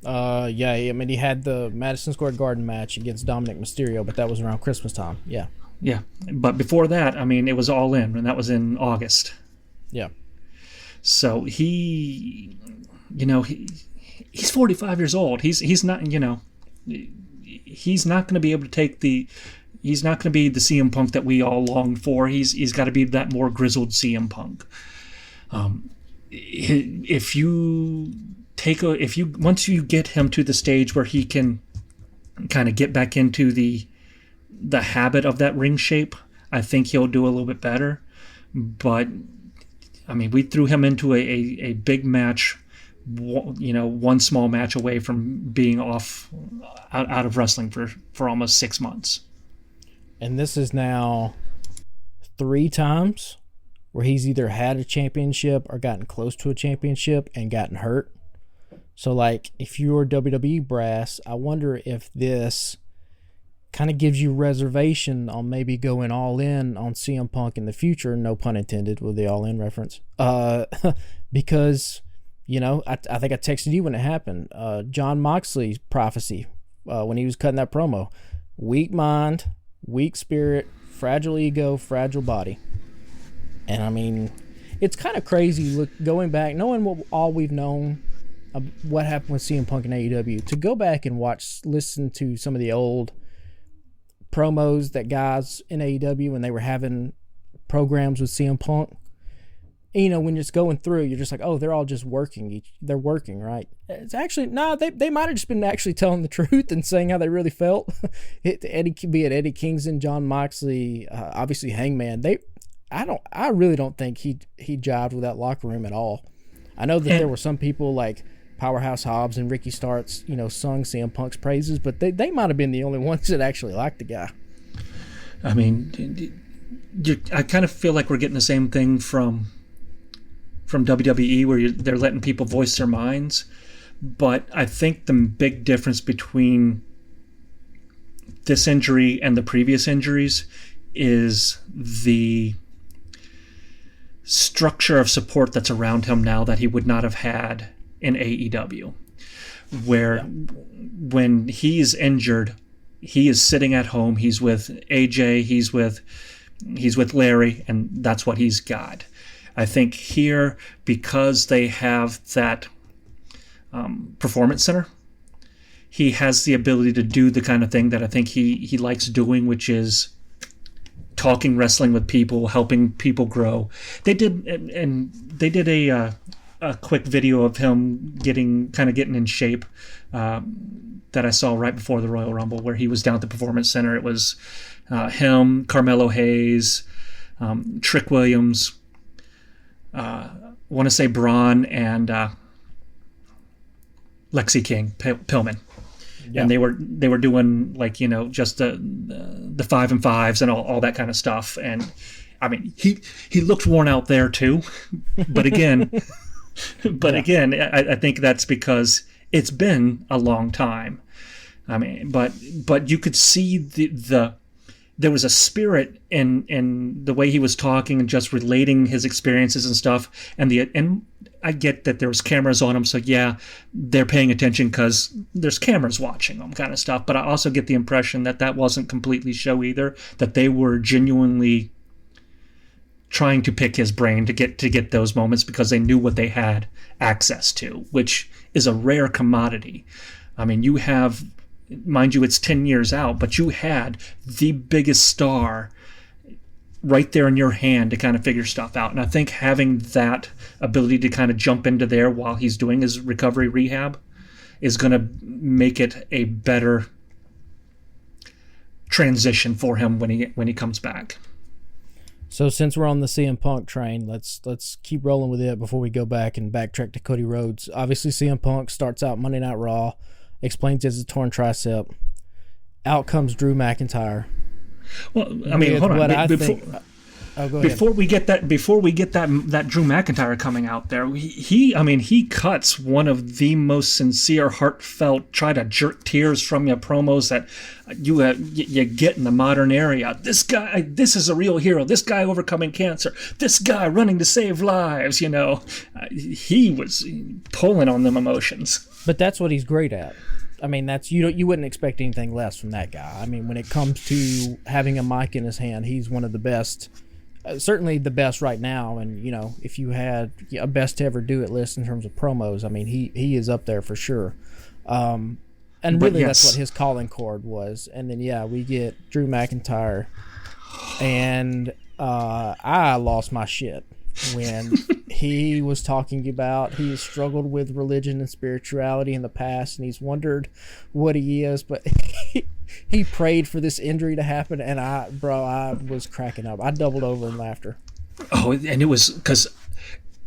Yeah, I mean, he had the Madison Square Garden match against Dominic Mysterio, but that was around Christmas time. Yeah. Yeah, but before that, I mean, it was All In, and that was in August. Yeah. So he's 45 years old. He's not, he's not going to be able to take he's not going to be the CM Punk that we all longed for. He's got to be that more grizzled CM Punk. Once you get him to the stage where he can kind of get back into the habit of that ring shape, I think he'll do a little bit better. But I mean, we threw him into a big match, one small match away from being out of wrestling for almost 6 months. And this is now 3 times where he's either had a championship or gotten close to a championship and gotten hurt. So, like, if you're WWE brass, I wonder if this kind of gives you reservation on maybe going all in on CM Punk in the future, no pun intended with the all in reference. Because, I think I texted you when it happened. John Moxley's prophecy when he was cutting that promo: weak mind, weak spirit, fragile ego, fragile body. And I mean, it's kind of crazy going back, knowing what all we've known of what happened with CM Punk and AEW, to go back and listen to some of the old promos that guys in AEW when they were having programs with CM Punk. And, when you're just going through, you're just like, oh, they're all just working. They're working, right? It's actually, no, they might have just been actually telling the truth and saying how they really felt. Be it Eddie Kingston, John Moxley, obviously Hangman. I really don't think he jived with that locker room at all. I know that there were some people like Powerhouse Hobbs and Ricky Starks, sung CM Punk's praises, but they might have been the only ones that actually liked the guy. I mean, I kind of feel like we're getting the same thing from WWE, where they're letting people voice their minds. But I think the big difference between this injury and the previous injuries is the structure of support that's around him now that he would not have had in AEW, where when he's injured, he is sitting at home. He's with AJ. He's with Larry, and that's what he's got. I think here, because they have that performance center, he has the ability to do the kind of thing that I think he likes doing, which is talking wrestling with people, helping people grow. They did a quick video of him getting in shape that I saw right before the Royal Rumble, where he was down at the Performance Center. It was him, Carmelo Hayes, Trick Williams, I want to say Braun, and Lexi King, Pillman. Yeah. And they were doing just the 5 and 5s and all that kind of stuff. And I mean, he looked worn out there too, but again, I think that's because it's been a long time. I mean, but you could see there was a spirit in the way he was talking and just relating his experiences and stuff. And I get that there was cameras on him, so yeah, they're paying attention because there's cameras watching them, kind of stuff. But I also get the impression that wasn't completely show either, that they were genuinely trying to pick his brain to get those moments because they knew what they had access to, which is a rare commodity. I mean, you have, mind you, it's 10 years out, but you had the biggest star right there in your hand to kind of figure stuff out. And I think having that ability to kind of jump into there while he's doing his recovery rehab is going to make it a better transition for him when he comes back. So since we're on the CM Punk train, let's keep rolling with it before we go back and backtrack to Cody Rhodes. Obviously, CM Punk starts out Monday Night Raw, explains it's a torn tricep. Out comes Drew McIntyre. Well, I mean, hold on. Before we get that Drew McIntyre coming out there, he cuts one of the most sincere, heartfelt, try to jerk tears from you promos that you get in the modern area. This guy, this is a real hero. This guy overcoming cancer. This guy running to save lives. He was pulling on them emotions. But that's what he's great at. I mean, that's you wouldn't expect anything less from that guy. I mean, when it comes to having a mic in his hand, he's one of the best. Certainly the best right now, and if you had a best to ever do it list in terms of promos, I mean he is up there for sure. And really that's what his calling chord was. And then we get Drew McIntyre, and I lost my shit when he was talking about he struggled with religion and spirituality in the past, and he's wondered what he is, but he prayed for this injury to happen, and I was cracking up. I doubled over in laughter. Oh, and it was because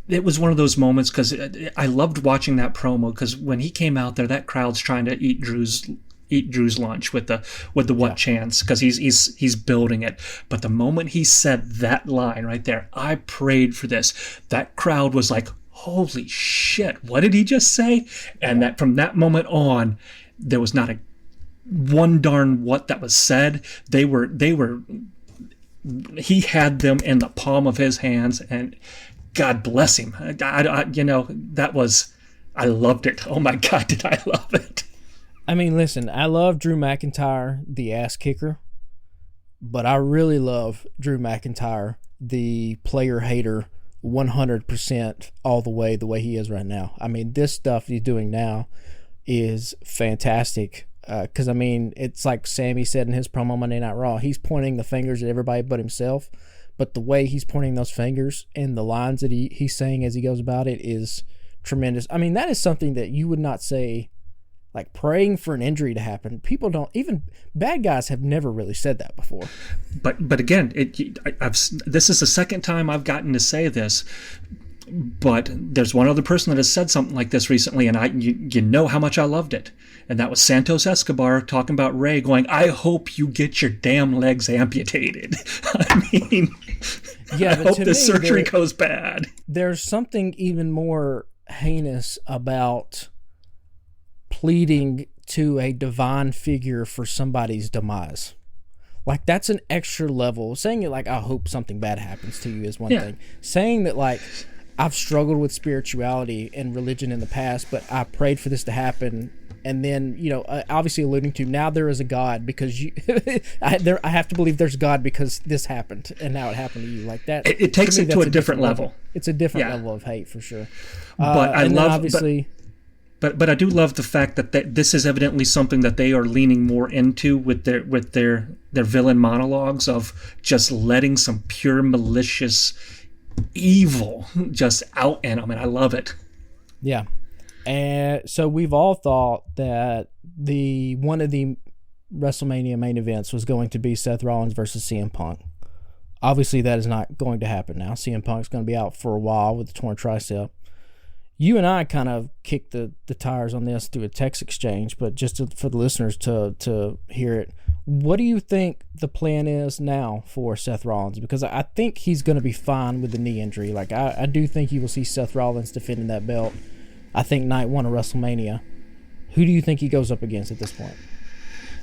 it was one of those moments, because I loved watching that promo, because when he came out there, that crowd's trying to eat Drew's lunch with the what chance, because he's building it. But the moment he said that line right there, I prayed for this, that crowd was like, holy shit, what did he just say? And that from that moment on, there was not a one darn what that was said. They were he had them in the palm of his hands, and God bless him. I loved it. Oh my God, did I love it. I mean, listen, I love Drew McIntyre, the ass kicker, but I really love Drew McIntyre, the player hater, 100% all the way he is right now. I mean, this stuff he's doing now is fantastic. Because, I mean, it's like Sammy said in his promo Monday Night Raw, he's pointing the fingers at everybody but himself, but the way he's pointing those fingers and the lines that he's saying as he goes about it is tremendous. I mean, that is something that you would not say, like praying for an injury to happen. People don't, even bad guys have never really said that before. But again, this is the second time I've gotten to say this. But there's one other person that has said something like this recently, and you know how much I loved it. And that was Santos Escobar talking about Ray going, I hope you get your damn legs amputated. I mean, I hope the surgery goes bad. There's something even more heinous about pleading to a divine figure for somebody's demise. Like, that's an extra level. Saying it like, I hope something bad happens to you is one thing. Saying that, like, I've struggled with spirituality and religion in the past, but I prayed for this to happen. And then, obviously alluding to, now there is a God because I have to believe there's God because this happened and now it happened to you. Like that. It takes it to a different level. It's a different level of hate for sure. But I love, obviously. But I do love the fact that this is evidently something that they are leaning more into with their villain monologues of just letting some pure malicious evil just out in them, and I love it. Yeah. And so we've all thought that one of the WrestleMania main events was going to be Seth Rollins versus CM Punk. Obviously, that is not going to happen now. CM Punk's going to be out for a while with a torn tricep. You and I kind of kicked the tires on this through a text exchange, but just for the listeners to hear it, what do you think the plan is now for Seth Rollins? Because I think he's going to be fine with the knee injury. Like I do think you will see Seth Rollins defending that belt. I think night one of WrestleMania. Who do you think he goes up against at this point?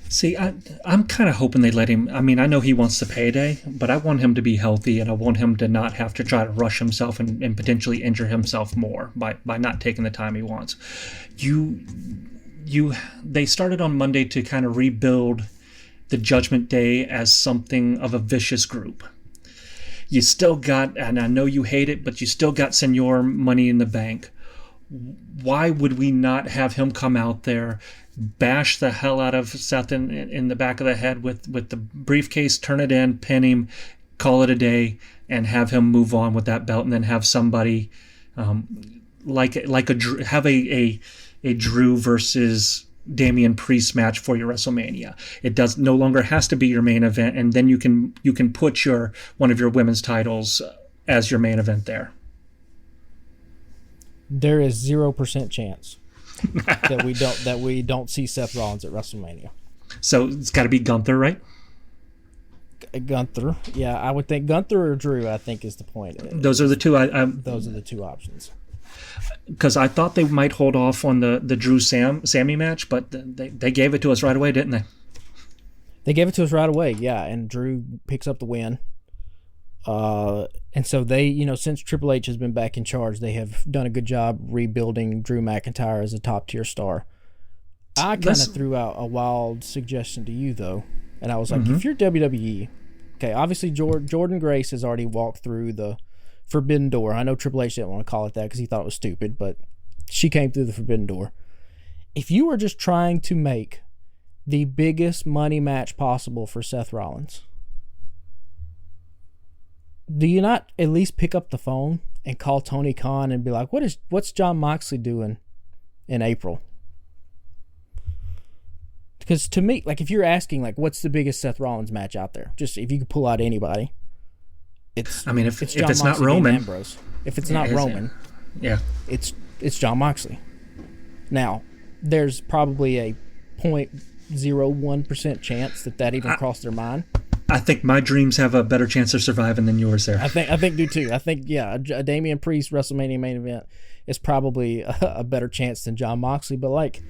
See, I'm kind of hoping they let him. I mean, I know he wants the payday, but I want him to be healthy, and I want him to not have to try to rush himself and potentially injure himself more by not taking the time he wants. They started on Monday to kind of rebuild the Judgment Day as something of a vicious group. You still got, and I know you hate it, but you still got Senor Money in the Bank. Why would we not have him come out there, bash the hell out of Seth in the back of the head with the briefcase, turn it in, pin him, call it a day, and have him move on with that belt, and then have somebody have a Drew versus Damian Priest match for your WrestleMania. It does no longer has to be your main event, and then you can put one of your women's titles as your main event there. There is 0% chance that we don't see Seth Rollins at WrestleMania. So it's got to be Gunther, right? Gunther, yeah, I would think Gunther or Drew. I think is the point. Those are the two. Those are the two options. Because I thought they might hold off on the Drew Sammy match, but they gave it to us right away, didn't they? They gave it to us right away, yeah. And Drew picks up the win. And so they, since Triple H has been back in charge, they have done a good job rebuilding Drew McIntyre as a top tier star. I kind of threw out a wild suggestion to you though, and I was like, if you're WWE, okay, obviously Jordan Grace has already walked through the Forbidden Door. I know Triple H didn't want to call it that because he thought it was stupid, but she came through the Forbidden Door. If you were just trying to make the biggest money match possible for Seth Rollins, do you not at least pick up the phone and call Tony Khan and be like, what's Jon Moxley doing in April? Because to me, like, if you're asking, like, what's the biggest Seth Rollins match out there, just if you could pull out anybody, if it's not Roman, Ambrose. If it's not Roman, yeah, it's Jon Moxley. Now, there's probably a 0.01% chance that even crossed their mind. I think my dreams have a better chance of surviving than yours there. I think do too. I think, yeah, a Damian Priest WrestleMania main event is probably a better chance than Jon Moxley. But, like,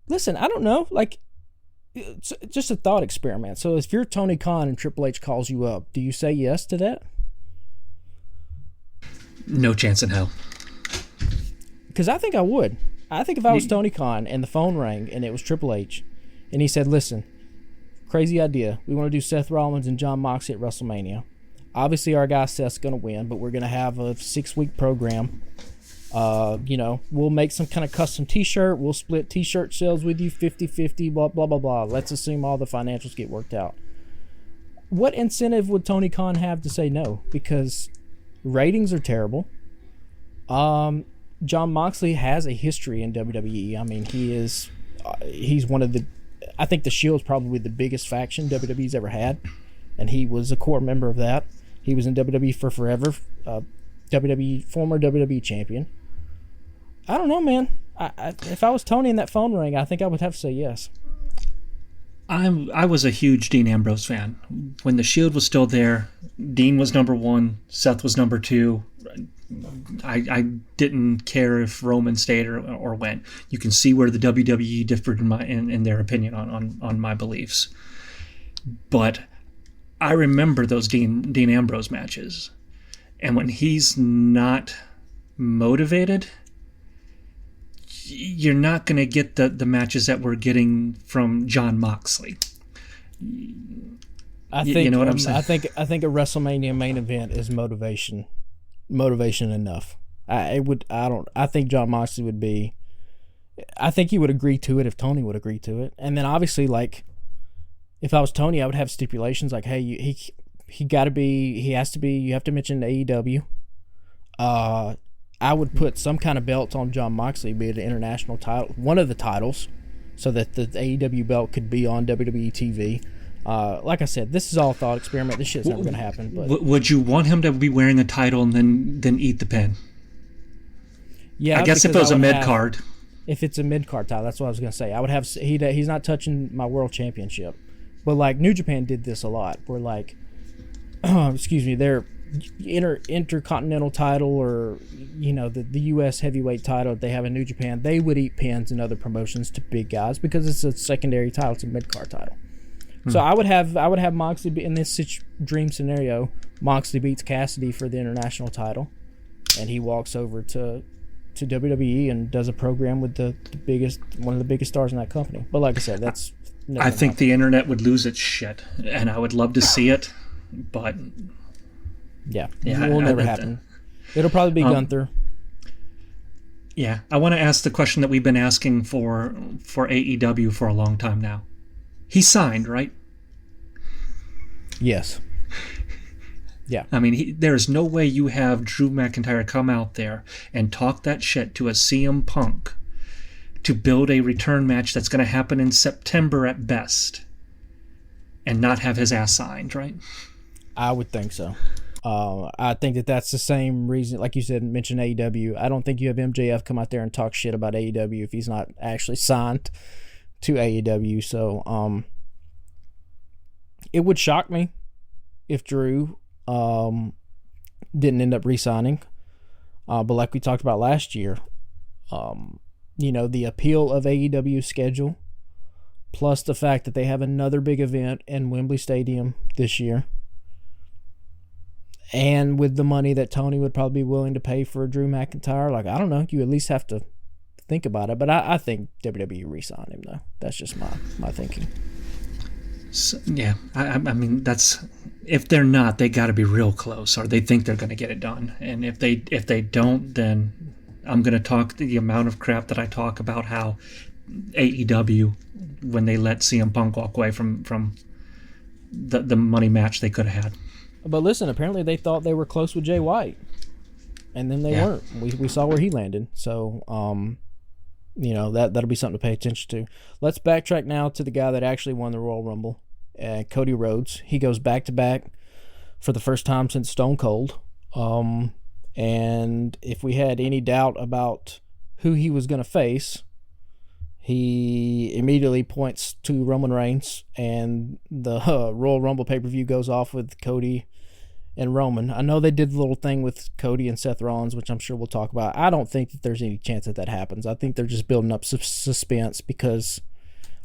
listen, I don't know. Like, it's just a thought experiment. So if you're Tony Khan and Triple H calls you up, do you say yes to that? No chance in hell. Because I think I would. I think if I was Tony Khan and the phone rang and it was Triple H and he said, listen, crazy idea. We want to do Seth Rollins and Jon Moxley at WrestleMania. Obviously, our guy Seth's going to win, but we're going to have a 6-week program. We'll make some kind of custom T-shirt. We'll split T-shirt sales with you 50-50, blah, blah, blah, blah. Let's assume all the financials get worked out. What incentive would Tony Khan have to say no? Because ratings are terrible. Jon Moxley has a history in WWE. I mean, he's one of the... I think the Shield's probably the biggest faction WWE's ever had, and he was a core member of that. He was in WWE for forever, former WWE champion. I don't know, man. If I was Tony and that phone rang, I think I would have to say yes. I was a huge Dean Ambrose fan. When the Shield was still there, Dean was number 1, Seth was number 2. I didn't care if Roman stayed or went. You can see where the WWE differed in their opinion on my beliefs. But I remember those Dean Ambrose matches. And when he's not motivated, you're not going to get the matches that we're getting from Jon Moxley. You know what I'm saying? I think a WrestleMania main event is motivation enough. I think Jon Moxley would be. I think he would agree to it if Tony would agree to it, and then obviously, like, if I was Tony, I would have stipulations like, hey, he has to be. You have to mention AEW. I would put some kind of belt on Jon Moxley, be it an international title, one of the titles, so that the AEW belt could be on WWE TV. Like I said, this is all a thought experiment. This shit's never going to happen. But would you want him to be wearing a title and then eat the pin? Yeah, I guess if it was a mid card. If it's a mid card title, that's what I was going to say. I would have. He's not touching my world championship, but like New Japan did this a lot. Where like, excuse me, their intercontinental title or the U.S. heavyweight title they have in New Japan, they would eat pins in other promotions to big guys because it's a secondary title. It's a mid card title. So I would have Moxley be in this dream scenario. Moxley beats Cassidy for the international title, and he walks over to WWE and does a program with one of the biggest stars in that company. But like I said, that's. I think the internet would lose its shit, and I would love to see it, but yeah, it will never happen. It'll probably be Gunther. Yeah, I want to ask the question that we've been asking for AEW for a long time now. He signed, right? Yes. Yeah. I mean, there's no way you have Drew McIntyre come out there and talk that shit to a CM Punk to build a return match that's going to happen in September at best and not have his ass signed, right? I would think so. I think that's the same reason, like you said, mention AEW. I don't think you have MJF come out there and talk shit about AEW if he's not actually signed to AEW. So it would shock me if Drew didn't end up re-signing. But like we talked about last year, the appeal of AEW's schedule, plus the fact that they have another big event in Wembley Stadium this year, and with the money that Tony would probably be willing to pay for Drew McIntyre, like, I don't know, you at least have to think about it. But I think WWE re-signed him, though. That's just my thinking. So, yeah, I mean, that's, if they're not, they got to be real close, or they think they're going to get it done. And if they don't, then I'm going to talk the amount of crap that I talk about how AEW, when they let CM Punk walk away from the money match they could have had. But listen, apparently they thought they were close with Jay White, and then they weren't. We saw where he landed. So, that'll be something to pay attention to. Let's backtrack now to the guy that actually won the Royal Rumble, Cody Rhodes. He goes back-to-back for the first time since Stone Cold. And if we had any doubt about who he was going to face, he immediately points to Roman Reigns, and the Royal Rumble pay-per-view goes off with Cody and Roman. I know they did the little thing with Cody and Seth Rollins, which I'm sure we'll talk about. I don't think that there's any chance that happens. I think they're just building up suspense because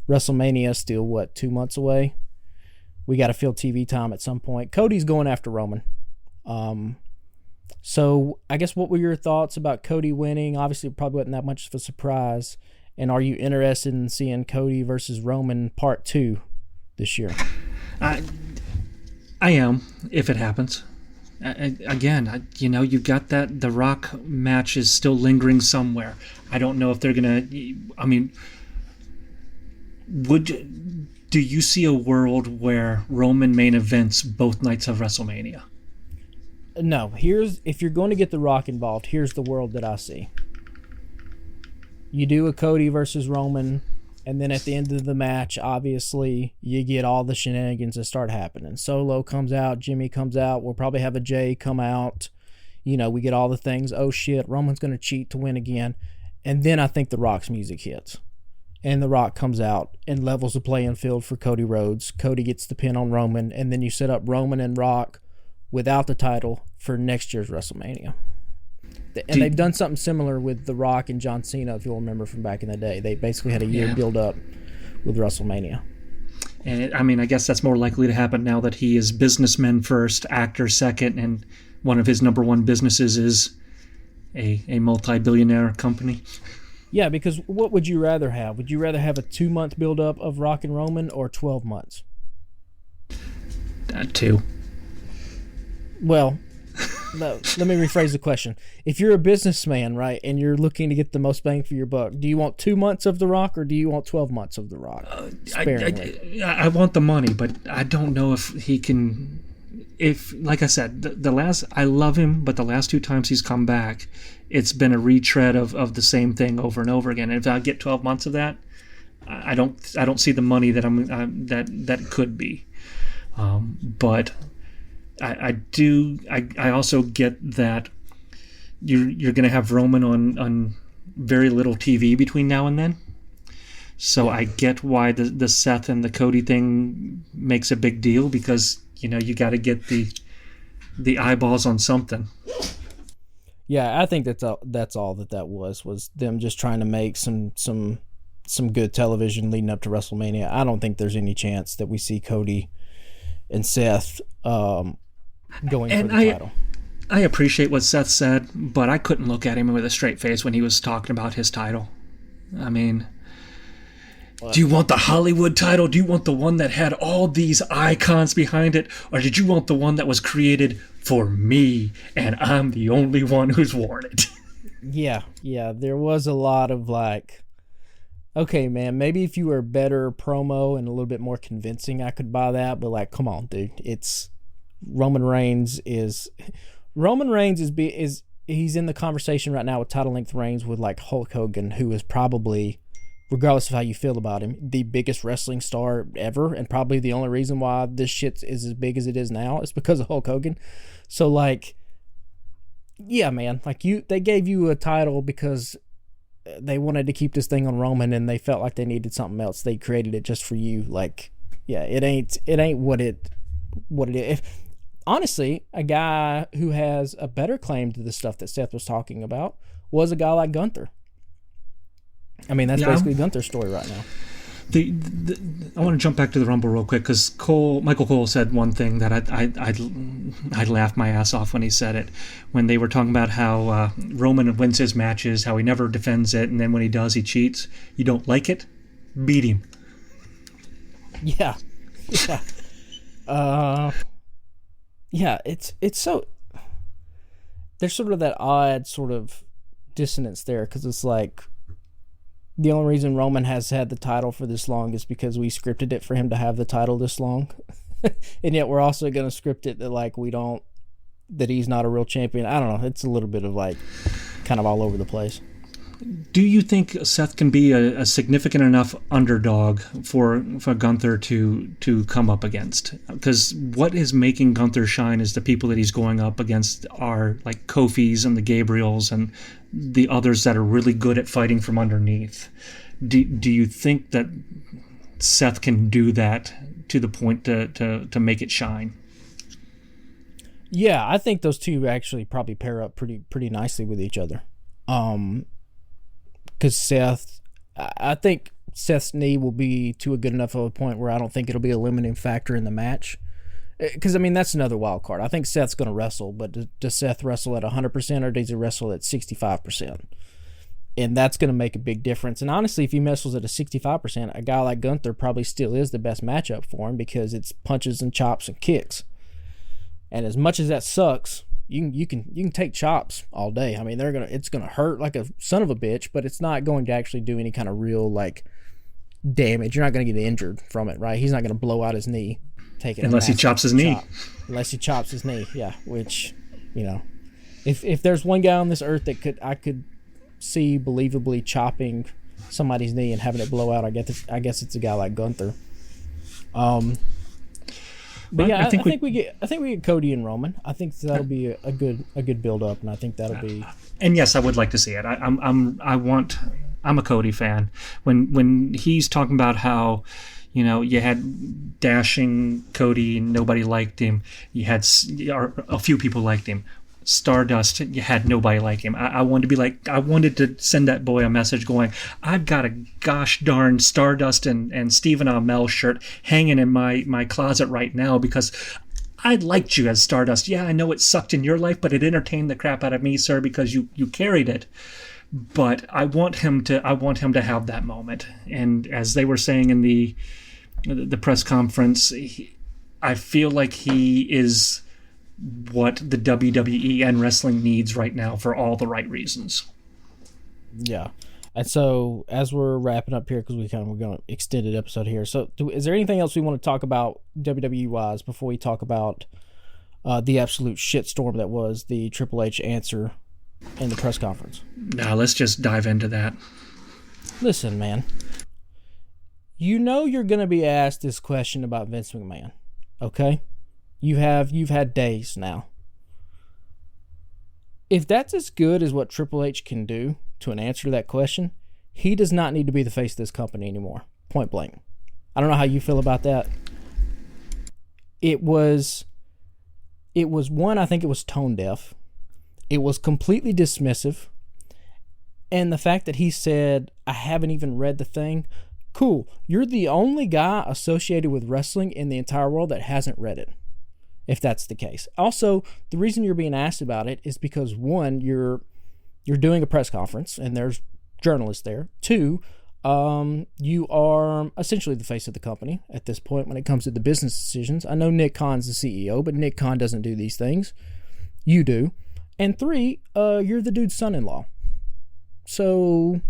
WrestleMania is still, 2 months away? We got to fill TV time at some point. Cody's going after Roman. So I guess what were your thoughts about Cody winning? Obviously, it probably wasn't that much of a surprise. And are you interested in seeing Cody versus Roman Part 2 this year? I am, if it happens. Again, you've got that The Rock match is still lingering somewhere. I don't know if they're going to... I mean, do you see a world where Roman main events both nights of WrestleMania? No. If you're going to get The Rock involved, here's the world that I see. You do a Cody versus Roman, and then at the end of the match, obviously, you get all the shenanigans that start happening. Solo comes out, Jimmy comes out, we'll probably have a Jay come out. We get all the things. Oh, shit, Roman's going to cheat to win again. And then I think The Rock's music hits. And The Rock comes out and levels the playing field for Cody Rhodes. Cody gets the pin on Roman, and then you set up Roman and Rock without the title for next year's WrestleMania. And they've done something similar with The Rock and John Cena, if you'll remember from back in the day. They basically had a year build up with WrestleMania. And I guess that's more likely to happen now that he is businessman first, actor second, and one of his number one businesses is a multi-billionaire company. Yeah, because what would you rather have? Would you rather have a 2-month build up of Rock and Roman or 12 months? 2. Well, let me rephrase the question. If you're a businessman, right, and you're looking to get the most bang for your buck, do you want 2 months of The Rock or do you want 12 months of The Rock? I want the money, but I don't know if he can. If, like I said, I love him, but the last 2 times he's come back, it's been a retread of the same thing over and over again. And if I get 12 months of that, I don't see the money that that could be. But I do. I also get that you're going to have Roman on very little TV between now and then. So I get why the Seth and the Cody thing makes a big deal, because you got to get the eyeballs on something. Yeah, I think that's all that was them just trying to make some good television leading up to WrestleMania. I don't think there's any chance that we see Cody and Seth going for the title. I appreciate what Seth said, but I couldn't look at him with a straight face when he was talking about his title. I mean, do you want the Hollywood title? Do you want the one that had all these icons behind it? Or did you want the one that was created for me and I'm the only one who's worn it? Yeah. There was a lot of like, okay, man, maybe if you were better promo and a little bit more convincing, I could buy that. But like, come on, dude. It's Roman Reigns is he's in the conversation right now with title length reigns with like Hulk Hogan, who is probably regardless of how you feel about him, the biggest wrestling star ever, and probably the only reason why this shit is as big as it is now is because of Hulk Hogan. So, like, yeah, man, like they gave you a title because they wanted to keep this thing on Roman, and they felt like they needed something else. They created it just for you. Like, yeah, it ain't what it is. Honestly, a guy who has a better claim to the stuff that Seth was talking about was a guy like Gunther. I mean, that's basically Gunther's story right now. I want to jump back to the Rumble real quick because Michael Cole said one thing that I laughed my ass off when he said it. When they were talking about how Roman wins his matches, how he never defends it, and then when he does, he cheats. You don't like it? Beat him. Yeah. Yeah, it's so... There's sort of that odd sort of dissonance there, because it's like the only reason Roman has had the title for this long is because we scripted it for him to have the title this long. And yet we're also going to script it that he's not a real champion. I don't know. It's a little bit of like kind of all over the place. Do you think Seth can be a significant enough underdog for Gunther to come up against? Because what is making Gunther shine is the people that he's going up against are like Kofi's and the Gabriels and the others that are really good at fighting from underneath. Do you think that Seth can do that to the point to make it shine? Yeah, I think those two actually probably pair up pretty nicely with each other. Because I think Seth's knee will be to a good enough of a point where I don't think it'll be a limiting factor in the match. Because, I mean, that's another wild card. I think Seth's going to wrestle, but does Seth wrestle at 100% or does he wrestle at 65%? And that's going to make a big difference. And honestly, if he wrestles at a 65%, a guy like Gunther probably still is the best matchup for him because it's punches and chops and kicks. And as much as that sucks, you can take chops all day. I mean, it's gonna hurt like a son of a bitch, but it's not going to actually do any kind of real like damage. You're not going to get injured from it, right? He's not going to blow out his knee taking unless he chops his knee. Unless he chops his knee, yeah. Which, you know, if there's one guy on this earth that I could see believably chopping somebody's knee and having it blow out, I guess it's a guy like Gunther. But yeah, I think we get Cody and Roman. I think that'll be a good build up, and I think that'll be. And yes, I would like to see it. I'm a Cody fan. When he's talking about how, you know, you had dashing Cody and nobody liked him. You had a few people liked him. Stardust, you had nobody like him. I wanted to send that boy a message going, I've got a gosh darn Stardust and Stephen Amell shirt hanging in my closet right now because I liked you as Stardust. Yeah, I know it sucked in your life, but it entertained the crap out of me, sir, because you carried it. But I want him to have that moment. And as they were saying in the press conference, I feel like he is what the WWE and wrestling needs right now for all the right reasons. Yeah. And so as we're wrapping up here, because we're going to extend an episode here. So is there anything else we want to talk about WWE wise before we talk about the absolute shitstorm that was the Triple H answer in the press conference? No, let's just dive into that. Listen, man, you know you're going to be asked this question about Vince McMahon, okay? You've had days now. If that's as good as what Triple H can do to an answer to that question, he does not need to be the face of this company anymore. Point blank. I don't know how you feel about that. It was one, I think it was tone deaf. It was completely dismissive. And the fact that he said, I haven't even read the thing. Cool. You're the only guy associated with wrestling in the entire world that hasn't read it, if that's the case. Also, the reason you're being asked about it is because, one, you're doing a press conference and there's journalists there. Two, you are essentially the face of the company at this point when it comes to the business decisions. I know Nick Khan's the CEO, but Nick Khan doesn't do these things. You do. And three, you're the dude's son-in-law. So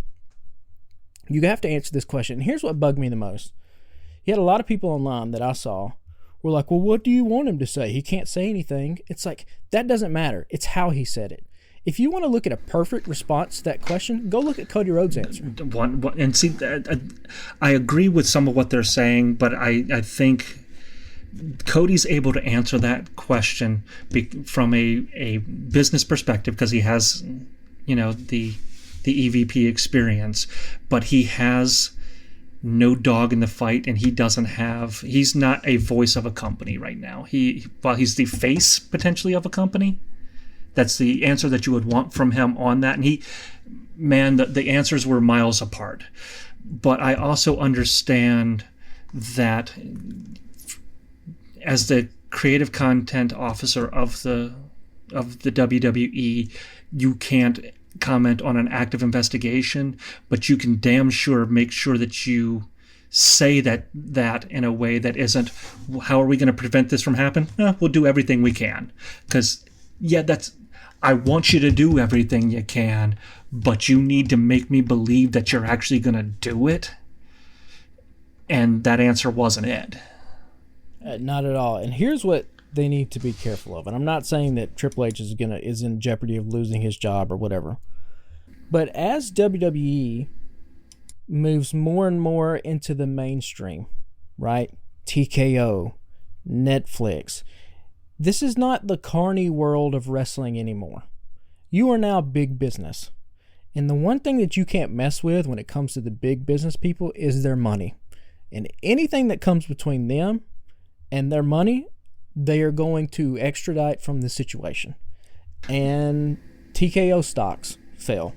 you have to answer this question. And here's what bugged me the most. You had a lot of people online that I saw were like, well, what do you want him to say? He can't say anything. It's like, that doesn't matter. It's how he said it. If you want to look at a perfect response to that question, go look at Cody Rhodes' answer. And see, I agree with some of what they're saying, but I think Cody's able to answer that question from a business perspective because he has, the EVP experience, but he has no dog in the fight, and he's not a voice of a company right now. While he's the face potentially of a company, that's the answer that you would want from him on that. And the answers were miles apart. But I also understand that as the creative content officer of the WWE, you can't comment on an active investigation, but you can damn sure make sure that you say that in a way that isn't, how are we going to prevent this from happening? We'll do everything we can. Because, I want you to do everything you can, but you need to make me believe that you're actually going to do it. And that answer wasn't it. Not at all. And here's what they need to be careful of. And I'm not saying that Triple H is in jeopardy of losing his job or whatever. But as WWE moves more and more into the mainstream, right? TKO, Netflix. This is not the carny world of wrestling anymore. You are now big business. And the one thing that you can't mess with when it comes to the big business people is their money. And anything that comes between them and their money, they are going to extradite from the situation. And TKO stocks fell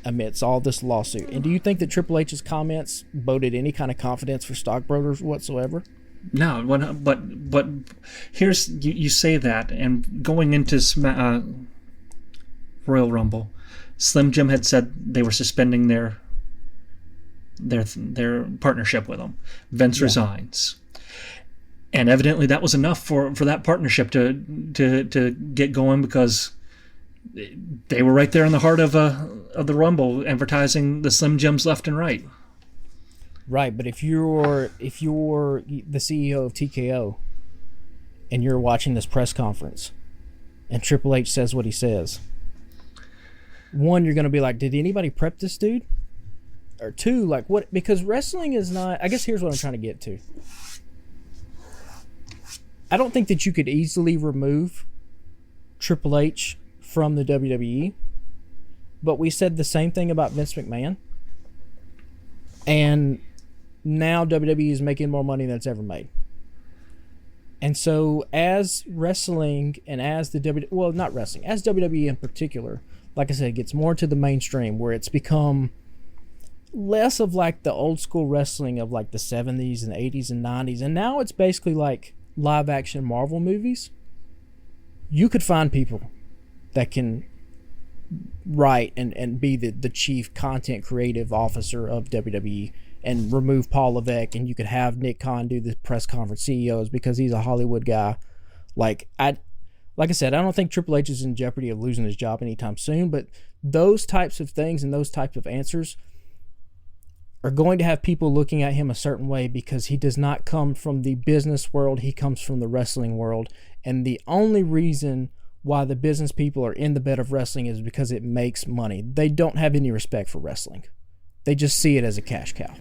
amidst all this lawsuit. And do you think that Triple H's comments boded any kind of confidence for stockbrokers whatsoever? No, but here's, you say that, and going into Royal Rumble, Slim Jim had said they were suspending their partnership with him. Vince resigns. And evidently that was enough for that partnership to get going, because they were right there in the heart of the Rumble, advertising the Slim Jims left and right. Right, but if you're the CEO of TKO and you're watching this press conference and Triple H says what he says, one, you're going to be like, did anybody prep this dude? Or two, like, what? Because wrestling is not, I guess here's what I'm trying to get to. I don't think that you could easily remove Triple H from the WWE, but we said the same thing about Vince McMahon. And now WWE is making more money than it's ever made. And so as wrestling and as as WWE in particular, like I said, gets more to the mainstream, where it's become less of like the old school wrestling of like the 70s and 80s and 90s, and now it's basically like live action Marvel movies. You could find people that can write and be the chief content creative officer of WWE and remove Paul Levesque, and you could have Nick Khan do the press conference CEOs because he's a Hollywood guy. Like I said, I don't think Triple H is in jeopardy of losing his job anytime soon, but those types of things and those types of answers are going to have people looking at him a certain way, because he does not come from the business world. He comes from the wrestling world. And the only reason why the business people are in the bed of wrestling is because it makes money. They don't have any respect for wrestling. They just see it as a cash cow.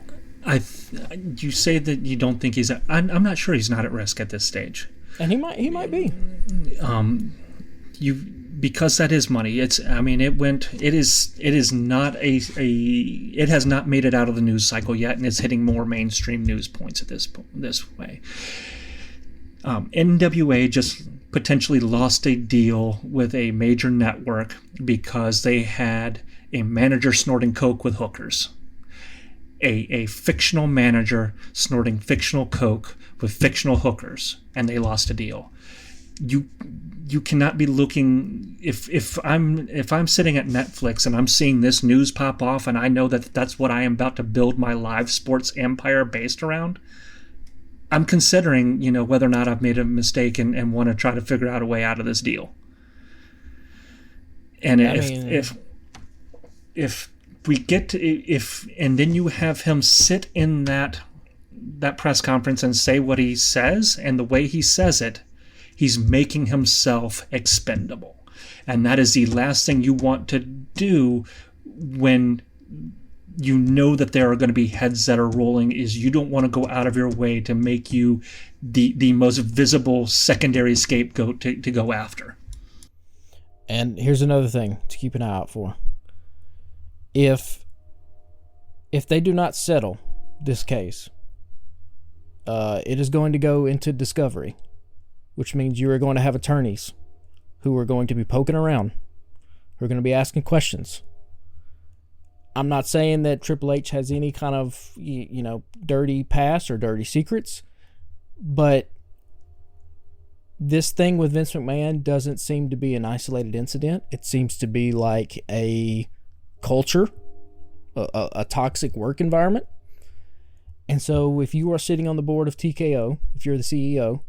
You say that you don't think he's I'm not sure he's not at risk at this stage. And he might be. Because that is money. It has not made it out of the news cycle yet, and it's hitting more mainstream news points at this way. NWA just potentially lost a deal with a major network because they had a manager snorting coke with hookers. A fictional manager snorting fictional coke with fictional hookers, and they lost a deal. You cannot be looking, if I'm sitting at Netflix and I'm seeing this news pop off, and I know that that's what I am about to build my live sports empire based around, I'm considering, whether or not I've made a mistake and want to try to figure out a way out of this deal. And if we get to, and then you have him sit in that press conference and say what he says, and the way he says it, he's making himself expendable. And that is the last thing you want to do when you know that there are going to be heads that are rolling, is you don't want to go out of your way to make you the most visible secondary scapegoat to go after. And here's another thing to keep an eye out for. If they do not settle this case, it is going to go into discovery, which means you are going to have attorneys who are going to be poking around, who are going to be asking questions. I'm not saying that Triple H has any kind of, dirty past or dirty secrets, but this thing with Vince McMahon doesn't seem to be an isolated incident. It seems to be like a culture, a toxic work environment. And so if you are sitting on the board of TKO, if you're the CEO,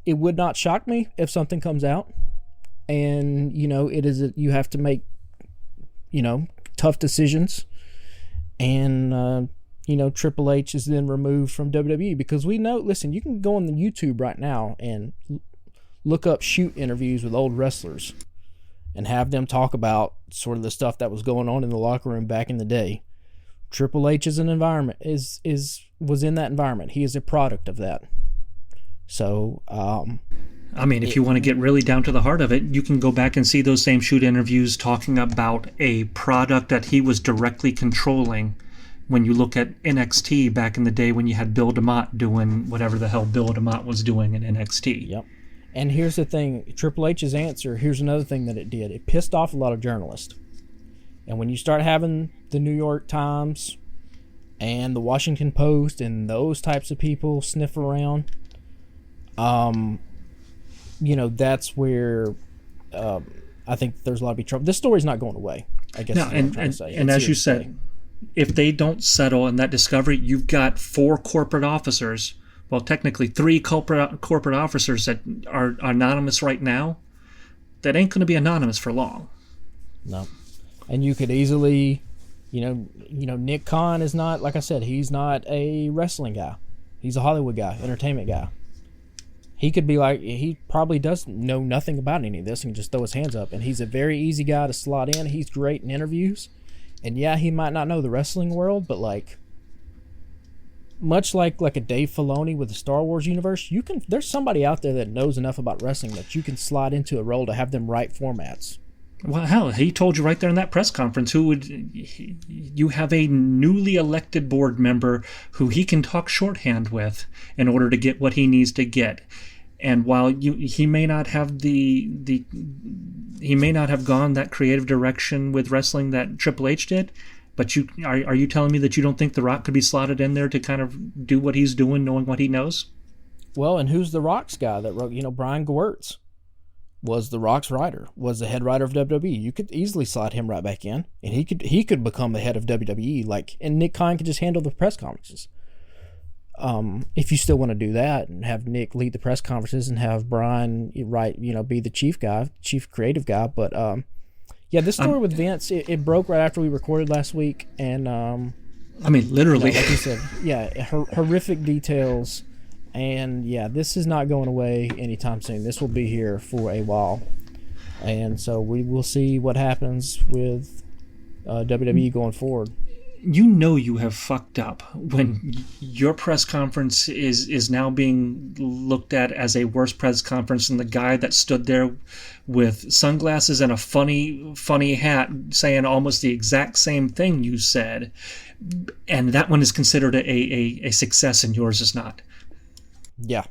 it would not shock me if something comes out. And, you have to make, tough decisions. And, Triple H is then removed from WWE, because we know, listen, you can go on the YouTube right now and look up shoot interviews with old wrestlers and have them talk about sort of the stuff that was going on in the locker room back in the day. Triple H is an environment, was in that environment. He is a product of that. So, if you want to get really down to the heart of it, you can go back and see those same shoot interviews talking about a product that he was directly controlling. When you look at NXT back in the day, when you had Bill DeMott doing whatever the hell Bill DeMott was doing in NXT. Yep. And here's the thing, Triple H's answer, here's another thing that it did. It pissed off a lot of journalists. And when you start having the New York Times and the Washington Post and those types of people sniff around, that's where I think there's a lot of big trouble. This story's not going away, I guess. No, and as you said, if they don't settle in that discovery, you've got 4 corporate officers, well, technically 3 corporate officers that are anonymous right now, that ain't going to be anonymous for long. No. And you could easily, Nick Khan is not, like I said, he's not a wrestling guy. He's a Hollywood guy, entertainment guy. He could be like, he probably does know nothing about any of this and just throw his hands up. And he's a very easy guy to slot in. He's great in interviews. And yeah, he might not know the wrestling world, but much like a Dave Filoni with the Star Wars universe, there's somebody out there that knows enough about wrestling that you can slide into a role to have them write formats. Well, hell, he told you right there in that press conference you have a newly elected board member who he can talk shorthand with in order to get what he needs to get. And while he may not have he may not have gone that creative direction with wrestling that Triple H did, but are you telling me that you don't think The Rock could be slotted in there to kind of do what he's doing, knowing what he knows? Well, and who's The Rock's guy that wrote? Brian Gewirtz was The Rock's writer, was the head writer of WWE. You could easily slot him right back in, and he could become the head of WWE. And Nick Khan could just handle the press conferences. If you still want to do that and have Nick lead the press conferences and have Brian be the chief creative guy. But this story with Vince, it broke right after we recorded last week, and literally, like you said, horrific details, and this is not going away anytime soon. This will be here for a while, and so we will see what happens with WWE going forward. You have fucked up when your press conference is now being looked at as a worse press conference than the guy that stood there with sunglasses and a funny hat saying almost the exact same thing you said, and that one is considered a success and yours is not. Yeah,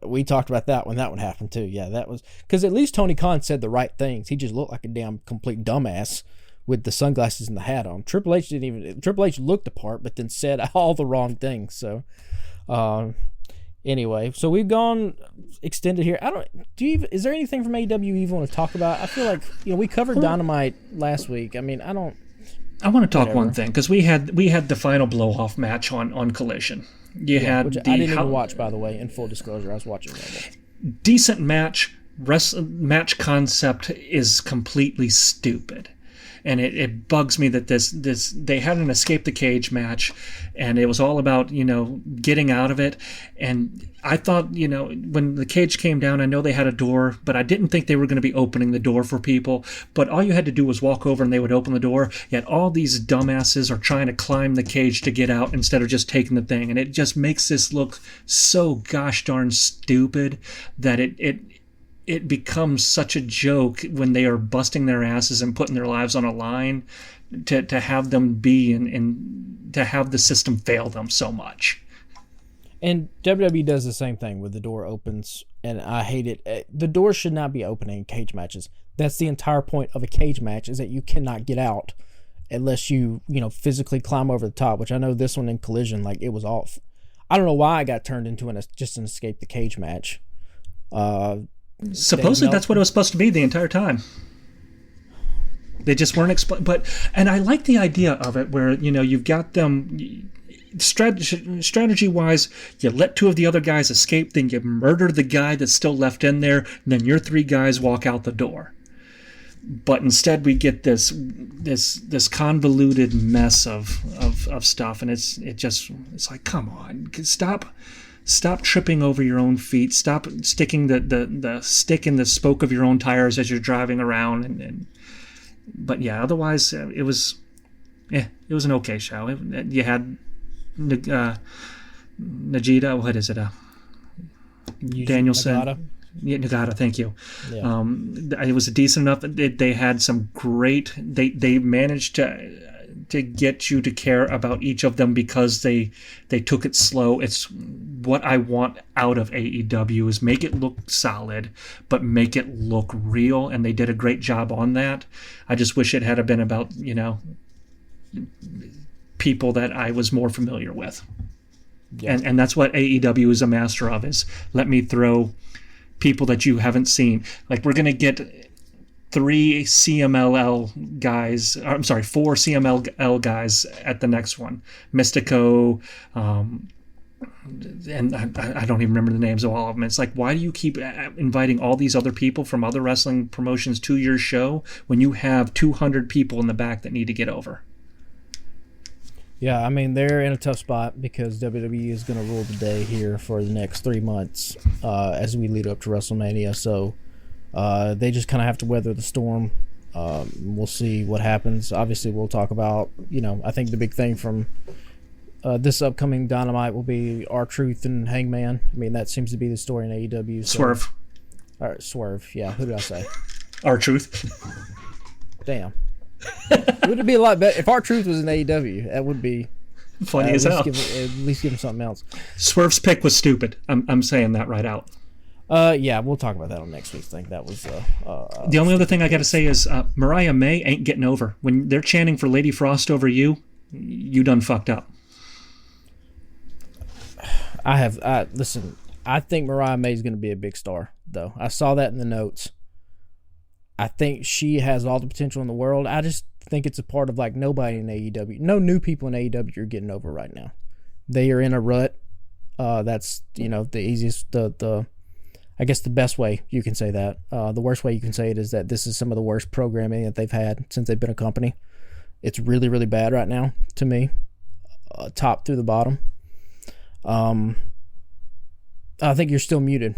we talked about that when that one happened too. Yeah, that was because at least Tony Khan said the right things. He just looked like a damn complete dumbass with the sunglasses and the hat on. Triple H looked the part, but then said all the wrong things. So, anyway, so we've gone extended here. Is there anything from AEW you even want to talk about? I feel like we covered Dynamite last week. I want to talk one thing because we had the final blow off match on Collision. Which I didn't even watch, by the way. In full disclosure, I was watching Rumble. Decent match. Match concept is completely stupid. and it bugs me that this they had an escape the cage match, and it was all about getting out of it. And I thought when the cage came down, I know they had a door, but I didn't think they were going to be opening the door for people. But all you had to do was walk over and they would open the door. Yet all these dumbasses are trying to climb the cage to get out instead of just taking the thing, and it just makes this look so gosh darn stupid that it becomes such a joke when they are busting their asses and putting their lives on a line to have them be and to have the system fail them so much. And WWE does the same thing where the door opens, and I hate it. The door should not be opening in cage matches. That's the entire point of a cage match, is that you cannot get out unless you physically climb over the top, which I know this one in Collision, like, it was off. I don't know why I got turned into just an escape the cage match. Supposedly that's what it was supposed to be the entire time. They just weren't and I like the idea of it where you've got them strategy wise, you let two of the other guys escape, then you murder the guy that's still left in there, and then your three guys walk out the door. But instead we get this convoluted mess of stuff, and it's like, come on, stop tripping over your own feet, stop sticking the stick in the spoke of your own tires as you're driving around, but yeah, otherwise it was an okay show. You had Najita, what is it? Danielson. Nagata. Yeah, Nagata, thank you. Yeah. It was decent enough. They had some great. They managed to get you to care about each of them because they took it slow. It's what I want out of AEW, is make it look solid, but make it look real, and they did a great job on that. I just wish it had been about people that I was more familiar with. Yeah. And that's what AEW is a master of, is let me throw people that you haven't seen. Like, we're going to get 4 CMLL guys at the next one. Mystico, and I don't even remember the names of all of them. It's like, why do you keep inviting all these other people from other wrestling promotions to your show when you have 200 people in the back that need to get over? Yeah, I mean, they're in a tough spot because WWE is going to rule the day here for the next 3 months as we lead up to WrestleMania. So they just kind of have to weather the storm. We'll see what happens. Obviously, we'll talk about, I think the big thing from this upcoming Dynamite will be R-Truth and Hangman. I mean, that seems to be the story in AEW. So. Swerve. All right, Swerve. Yeah, who did I say? R-Truth. Damn. Would it be a lot better if R-Truth was in AEW? That would be funny as hell. At least give him something else. Swerve's pick was stupid. I'm saying that right out. Yeah, we'll talk about that on next week's thing. That was the only other thing I got to say is Mariah May ain't getting over. When they're chanting for Lady Frost over you done fucked up. Listen, I think Mariah May is going to be a big star, though. I saw that in the notes. I think she has all the potential in the world. I just think it's a part of, like, nobody in AEW. No new people in AEW are getting over right now. They are in a rut. That's, the easiest, I guess the best way you can say that. The worst way you can say it is that this is some of the worst programming that they've had since they've been a company. It's really, really bad right now, to me. Top through the bottom. I think you're still muted.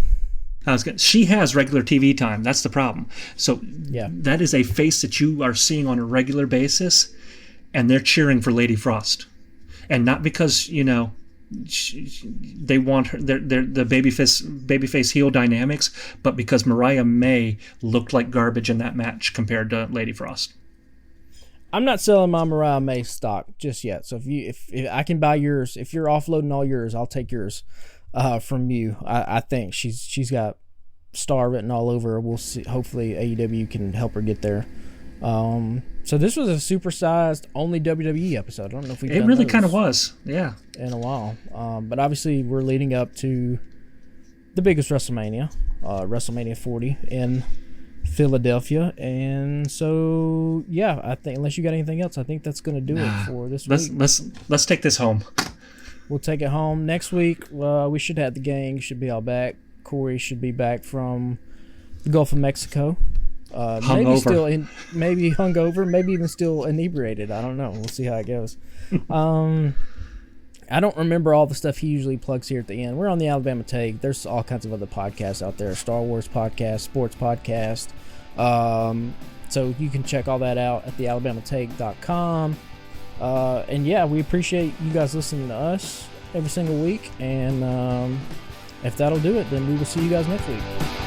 She has regular TV time. That's the problem. So yeah, that is a face that you are seeing on a regular basis, and they're cheering for Lady Frost, and not because they want her, the babyface heel dynamics, but because Mariah May looked like garbage in that match compared to Lady Frost. I'm not selling my Mariah May stock just yet. So if I can buy yours, if you're offloading all yours, I'll take yours. From you, I think she's got star written all over her. We'll see. Hopefully AEW can help her get there. So this was a supersized only WWE episode. I don't know if we've done really kind of was, yeah, in a while. But obviously we're leading up to the biggest WrestleMania, WrestleMania 40 in Philadelphia, and so yeah, I think unless you got anything else, I think that's going to do it for this week. Let's take this home. We'll take it home. Next week, we should have the gang. Should be all back. Corey should be back from the Gulf of Mexico. Maybe Hungover. still maybe hungover, maybe even still inebriated. I don't know. We'll see how it goes. I don't remember all the stuff he usually plugs here at the end. We're on the Alabama Take. There's all kinds of other podcasts out there. Star Wars podcast, sports podcast. So you can check all that out at thealabamatake.com. And yeah, we appreciate you guys listening to us every single week. And if that'll do it, then we will see you guys next week.